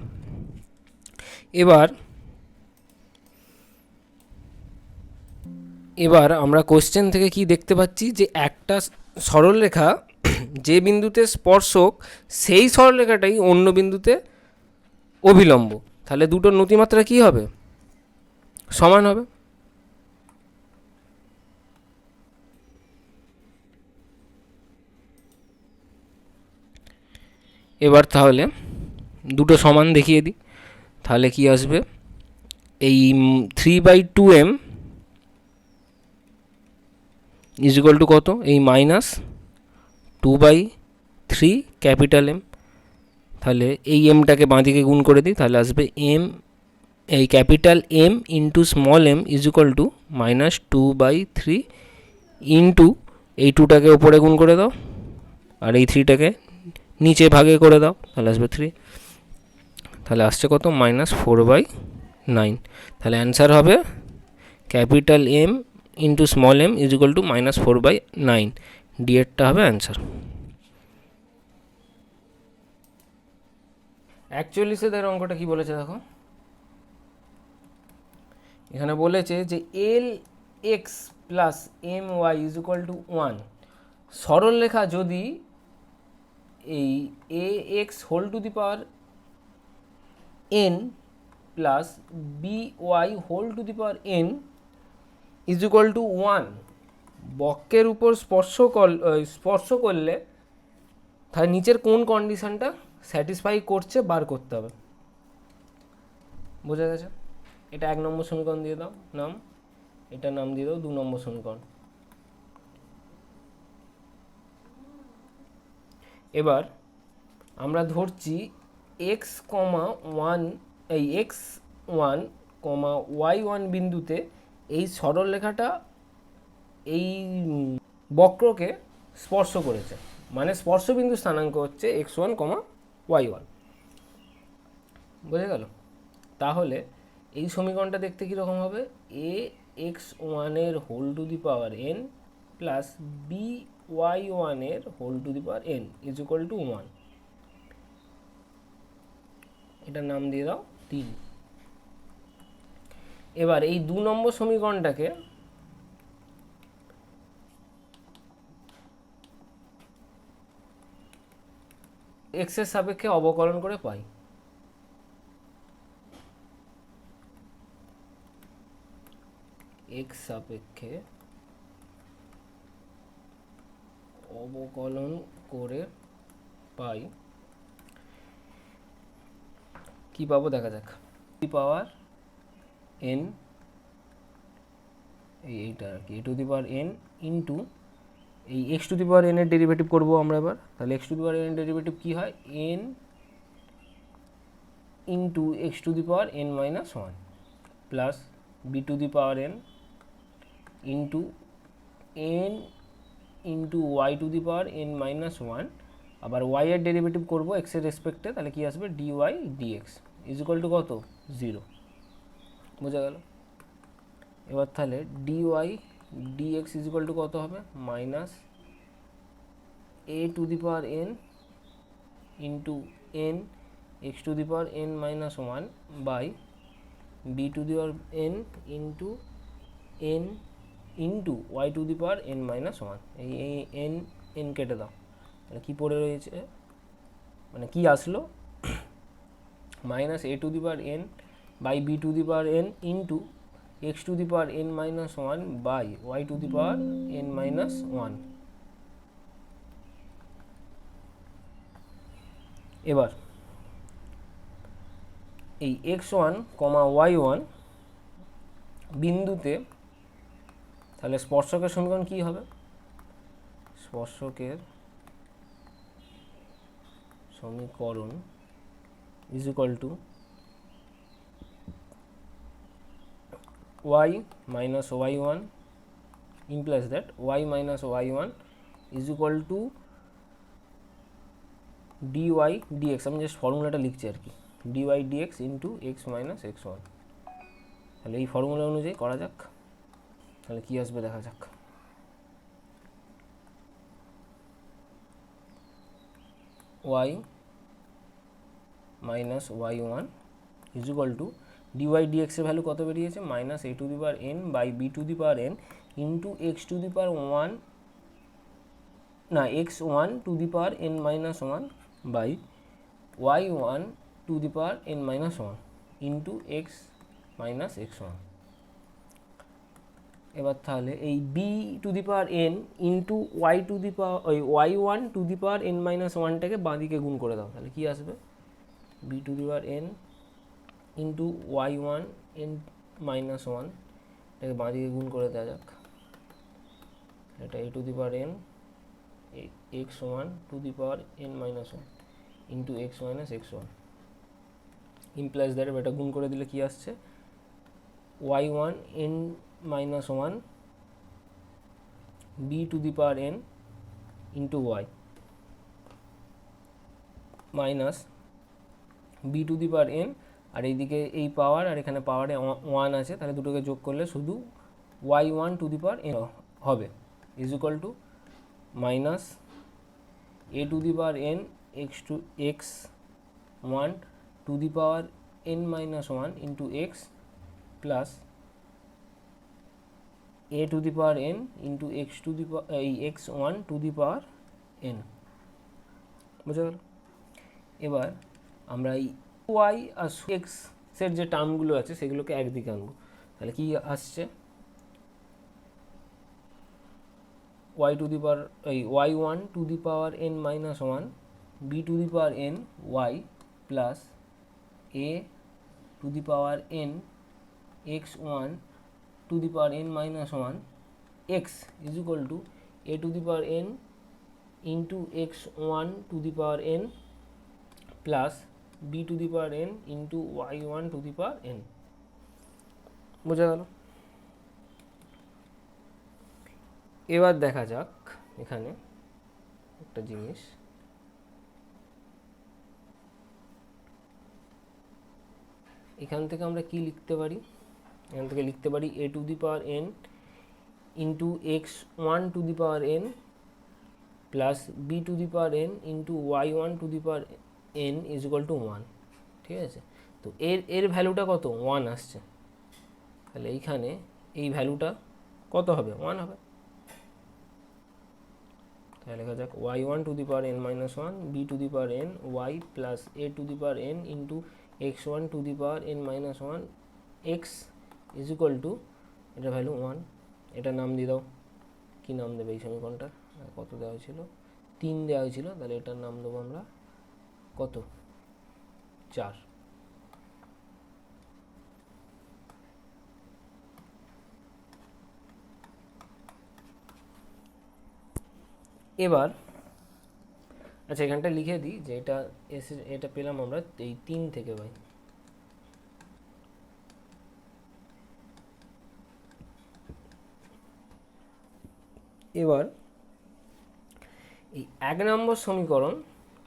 এবার আমরা কোশ্চেন থেকে কি দেখতে পাচ্ছি, যে একটা সরলরেখা যে বিন্দুতে স্পর্শক সেই সরলরেখাটাই অন্য বিন্দুতে অভিলম্ব। তাহলে দুটোর নতিমাত্রা কি হবে? সমান হবে। এবার তাহলে দুটো সমান দেখিয়ে দিই। তাহলে কি আসবে? এই 3/2m = কত? এই -2/3 ক্যাপিটাল M। তাহলে এই এমটাকে বাঁদিকে গুণ করে দিই, তাহলে আসবে m এই capital M into small m = -2/3 into এই 2টাকে ওপরে গুণ করে দাও আর এই 3টাকে নিচে ভাগে করে দাও, তাহলে আসবে 3। তাহলে আসছে কত? -4/9। তাহলে অ্যান্সার হবে capital M into small m = -4/9। D-এরটা হবে অ্যান্সার। 41 অঙ্কটা কি বলেছে দেখো। এখানে বলেছে যে LX + MY = 1। সরল রেখা যদি এই AX⁴n প্লাস BY⁴n = 1 বক্রের উপর স্পর্শ করলে তাহলে নিচের কোন কন্ডিশনটা স্যাটিসফাই করছে বার করতে হবে। বোঝা গেছে? এটা 1 নম্বর সমীকরণ দিয়ে দাও নাম, এটা নাম দিয়ে দাও 2 নম্বর সমীকরণ। এবার আমরা ধরছি x1 এই x1, y1 বিন্দুতে এই সরলরেখাটা এই বক্রকে স্পর্শ করেছে, মানে স্পর্শবিন্দু স্থানাঙ্ক হচ্ছে x1, y1। বোঝা গেল? তাহলে এই সমীকরণটা দেখতে কীরকম হবে? AX1 plus BY1 = 1। এটার নাম দিয়ে দাও 3। এবার এই 2 নম্বর সমীকরণটাকে x এর সাপেক্ষে অবকলন করে পাই। x সাপেক্ষে অবকলন করে পাই কি পাবো দেখা যাক। n এইটা আর কি a⁴n ইন্টু এই x⁴n এর ডেরিভেটিভ করবো আমরা এবার। তাহলে x⁴n এর ডেরিভেটিভ কি হয়? n into x⁴n - 1 plus b⁴n into n into y⁴n - 1। আবার y এর ডেরিভেটিভ করবো x এর রেসপেক্টে, তাহলে কি আসবে? dy dx = কত? 0। বোঝা গেল? এবার তাহলে dy dx = কত হবে? -a⁴n into n x⁴n - 1 by b⁴n into n into y⁴n - 1। এই n কেটে দাও, মানে কি পড়ে রয়েছে, মানে কি আসলো? -a⁴n by b⁴n into x⁴n - 1 by y⁴n - 1। এবার এই x1, y1 বিন্দুতে তাহলে স্পর্শকের সমীকরণ কি হবে? স্পর্শকের সমীকরণ is equal two y minus y1 implies that y minus y1 is equal to dy dx, আমি জাস্ট ফর্মুলাটা লিখছি আর কি, dy dx into x minus x one. তাহলে এই ফর্মুলা অনুযায়ী করা যাক, তাহলে কী আসবে দেখা যাক। y minus y1 is equal to dy dx এর ভ্যালু কত বেরিয়েছে, minus a to the power n by b to the power n into x to the power one, না x one to the power n minus one by y one to the power n minus one into x minus x one. এবার তাহলে এই b to the power n into y to the power ওই Y one to the power n minus ওয়ানটাকে বাঁ দিকে গুণ করে দাও, তাহলে কী আসবে, b to the power n into Y one n minus one, এটাকে বাঁ দিকে গুণ করে দেওয়া যাক, এটা a to the power n x one to the power n minus one into x minus x one implies that, এটা গুণ করে দিলে কী আসছে, y one n minus one B to the power n into Y minus B to the power n, আর এইদিকে এই পাওয়ার আর এখানে পাওয়ারে ওয়ান আছে, তাহলে দুটোকে যোগ করলে শুধু y one to the power n হবে, is equal to minus a to the power n x one to the power n minus one into x plus a to the power n into x to the এই x one to the power n, বুঝা গেল। এবার আমরা এই Y আর এক্সের যে টার্মগুলো আছে সেগুলোকে একদিকে আনবো, তাহলে কি আসছে, ওয়াই টু দি পাওয়ার এই Y one to the power n minus one B to the power n Y plus A to the power n x one to the power n minus one X is equal to A to the power n into x one to the power n plus B to the power n into Y one to the power n, বোঝা গেল। এবার দেখা যাক এখানে একটা জিনিস, এখান থেকে আমরা কি লিখতে পারি, এখান থেকে লিখতে পারি a to the power n into x one to the power n plus B to the power n into Y one to the power n is equal to one, ঠিক আছে। তো এর ভ্যালুটা কত, ওয়ান আসছে, তাহলে এইখানে এই ভ্যালুটা কত হবে, ওয়ান হবে, তাহলে লেখা যাক Y one to the power n minus one B to the power n Y plus A to the power n into x one to the power n minus one X is equal to, এটা value one, এটা নাম দিয়ে দাও, কী নাম দেবে এই সমীকরণটা, কত দেওয়া হয়েছিল, 3 দেওয়া হয়েছিল, তাহলে এটার নাম দেবো আমরা কত, 4। এবার আচ্ছা এখানটা লিখে দিই যে এটা পেলাম আমরা এই 3 থেকে ভাই, এবার এই 1 নম্বর সমীকরণ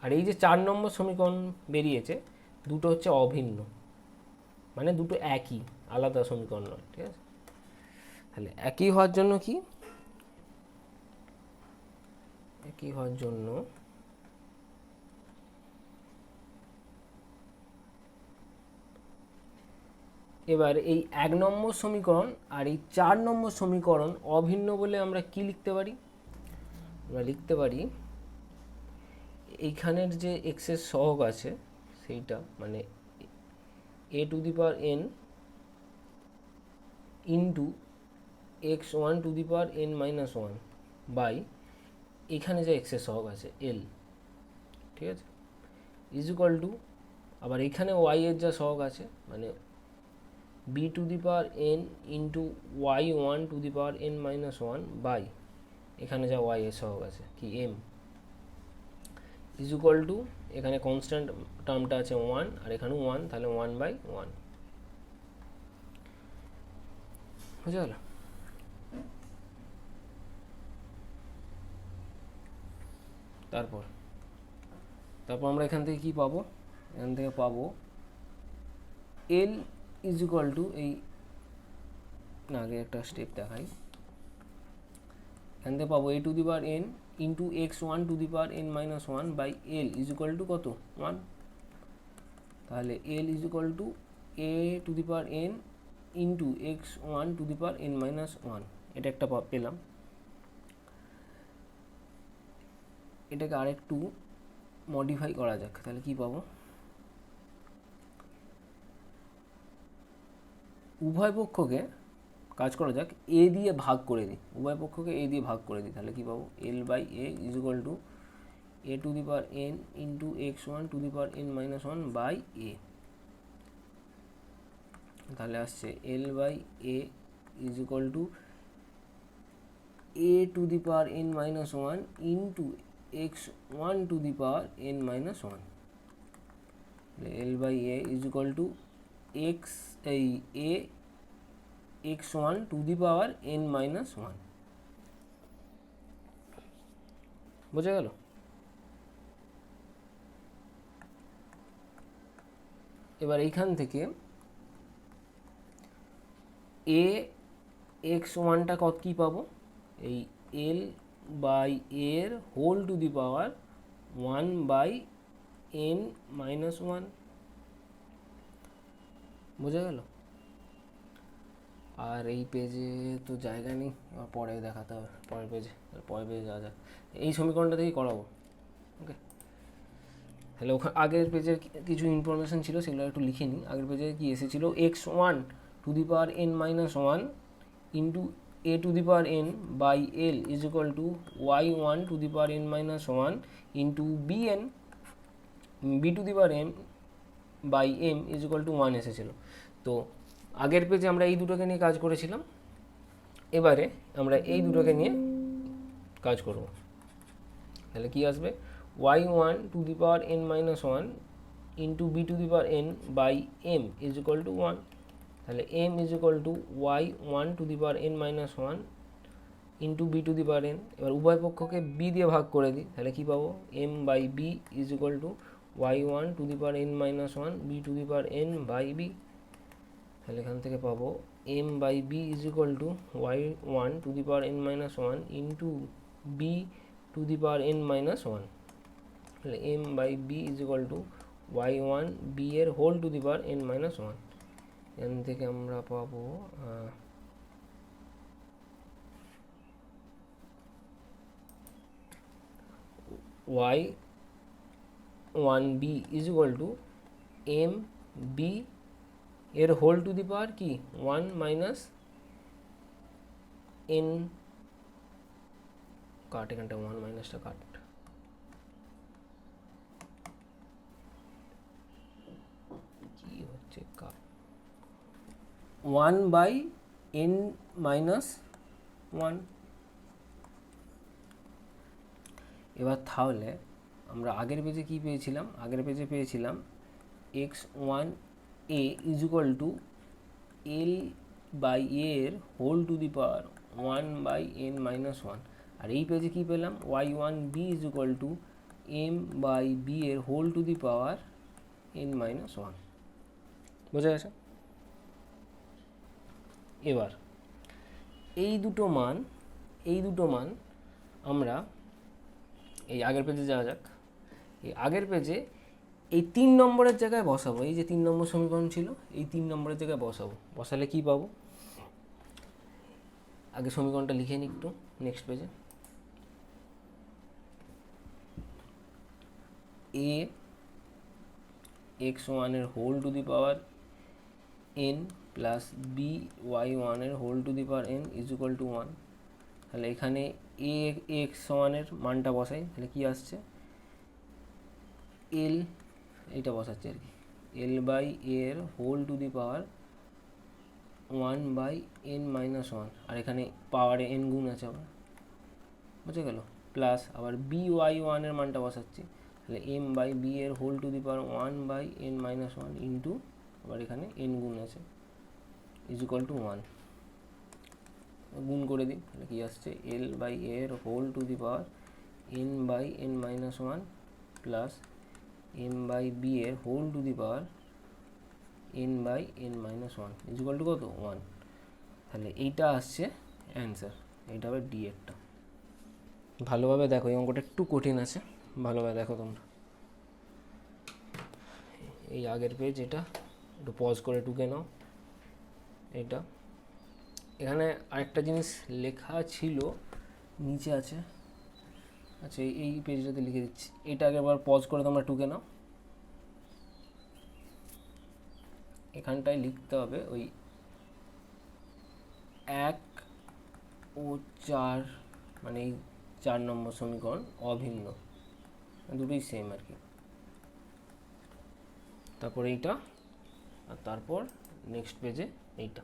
আর এই যে 4 নম্বর সমীকরণ বেরিয়েছে দুটো হচ্ছে অভিন্ন, মানে দুটো একই, আলাদা সমীকরণ নয়, ঠিক আছে। তাহলে একই হওয়ার জন্য কি, একই হওয়ার জন্য এবার এই 1 নম্বর সমীকরণ আর এই 4 নম্বর সমীকরণ অভিন্ন বলে আমরা কি লিখতে পারি, আমরা লিখতে পারি এইখানের যে এক্সের সহগ আছে সেইটা মানে a to the power n into x one to the power n minus one by এখানে যে এক্সের সহগ আছে এল, ঠিক আছে, ইজ ইকুয়াল টু আবার এখানে ওয়াই এর যা সহগ আছে মানে B to the power n into Y one to the power n minus one by এখানে যা ওয়াই এর সহগ আছে কি এম ইজ ইকুয়াল টু এখানে কনস্ট্যান্ট টার্মটা আছে 1 আর এখানেও 1, তাহলে 1/1 বুঝে গেল। তারপর আমরা এখান থেকে কি পাবো, এখান থেকে পাবো এল ইজ ইকুয়াল টু এই না আগে একটা স্টেপ দেখাই, এখান থেকে পাবো a to the power n into x1 to the power n minus 1 by L is equal to কত 1, তাহলে L is equal to a to the power n into x1 to the power n minus 1, এটা একটা পেলাম। এটাকে আরেকটু modify করা যাক, তাহলে কি পাবো, উভয় পক্ষকে কাজ করা যাক এ দিয়ে ভাগ করে দিই, উভয় পক্ষকে এ দিয়ে ভাগ করে দিই, তাহলে কি পাবো l by a is equal to A to the power n into x1 to the power n minus 1 by a, তাহলে আসছে l by a is equal to A to the power n minus 1 into x1 to the power n minus 1, l by a is equal to x এই a x1 to the power n minus 1, বোঝা গেল। এবার এইখান থেকে এ x1টা কত কি পাবো, এই এল বাই এর whole to the power 1/n minus 1, বোঝা গেল। আর এই পেজে তো জায়গা নেই, পরে দেখাতে হবে, পরের পেজে যাওয়া যাক, এই সমীকরণটা থেকেই করাবো। ওকে, তাহলে ওখানে আগের পেজের কিছু ইনফরমেশান ছিল সেগুলো একটু লিখে নিই। আগের পেজে কি এসেছিলো x1 to the power n minus 1 into a to the power n by l is equal to y1 to the power n minus 1 into bn b to the power m by m is equal to 1 এসেছিলো। তো আগের পেজে আমরা এই দুটোকে নিয়ে কাজ করেছিলাম, এবারে আমরা এই দুটোকে নিয়ে কাজ করব। তাহলে কি আসবে y1 to the power n minus 1 into b to the power n by m is equal to 1, তাহলে m is equal to y1 to the power n minus 1 into b to the power n, এবার উভয় পক্ষকে b দিয়ে ভাগ করে দিই, তাহলে কি পাবো m by b is equal to y1 to the power n minus 1 b to the power n by b, তাহলে এখান থেকে পাবো m by b is equal to y1 to the power n minus 1 into b to the power n minus 1, তাহলে m by b is equal to y1 b এর whole to the power n minus 1, এখান থেকে আমরা পাবো y1b is equal to m b এর whole to the পাওয়ার কি 1 minus n, কাট এখানটা 1 মাইনাসটা কাট, কি হচ্ছে কাট 1/n মাইনাস 1। এবার তাহলে আমরা আগের পেজে কি পেয়েছিলাম, আগের পেজে পেয়েছিলাম x1 a is equal to l by এর whole to the power 1/n minus 1, আর এই পেজে কি পেলাম y1b is equal to m by b এর whole to the power n minus 1, বোঝা গেছে। এবার এই দুটো মান আমরা এই আগের পেজে যাওয়া যাক, এই আগের পেজে এই 3 নম্বরের জায়গায় বসাবো, এই যে 3 নম্বর সমীকরণ ছিল এই 3 নম্বরের জায়গায় বসাবো, বসালে কি পাবো, আগে সমীকরণটা লিখে নিই একটু নেক্সট পেজে, a x1 এর whole to the power n plus b y1 এর whole to the power n is equal to 1, তাহলে এখানে a x1 এর মানটা বসাই, তাহলে কি আসছে l, এইটা বসাচ্ছি আর কি, l বাই এর whole to the power 1/n minus 1, আর এখানে পাওয়ারে n গুণ আছে আবার, বুঝে গেল, প্লাস আবার বি ওয়াই ওয়ানের মানটা বসাচ্ছি, তাহলে এম বাই বি এর whole to the power 1/n-1 into, আবার এখানে এন গুণ আছে, ইজ ইকুয়াল টু 1, গুণ করে দিই, তাহলে কী আসছে এল বাই এর whole to the power n/n-1 plus m by B এর whole to the power n/n-1 is equal to কত 1। তাহলে এইটা আসছে অ্যান্সার, এইটা হবে ডি এরটা। ভালোভাবে দেখো, এই অঙ্কটা একটু কঠিন আছে, ভালোভাবে দেখো তোমরা। এই আগের পেজ, এটা একটু পজ করে টুকে নাও। এটা এখানে আরেকটা জিনিস লেখা ছিল, নিচে আছে, আচ্ছা এই পেজটাতে লিখে দিচ্ছি, এটা একবার পজ করে তোমরা টুকে নাও। এখানটায় লিখতে হবে ওই 1 ও 4, মানে এই 4 নম্বর সমীকরণ অভিন্ন, দুটোই সেম আর কি। তারপর এইটা, আর তারপর নেক্সট পেজে এইটা।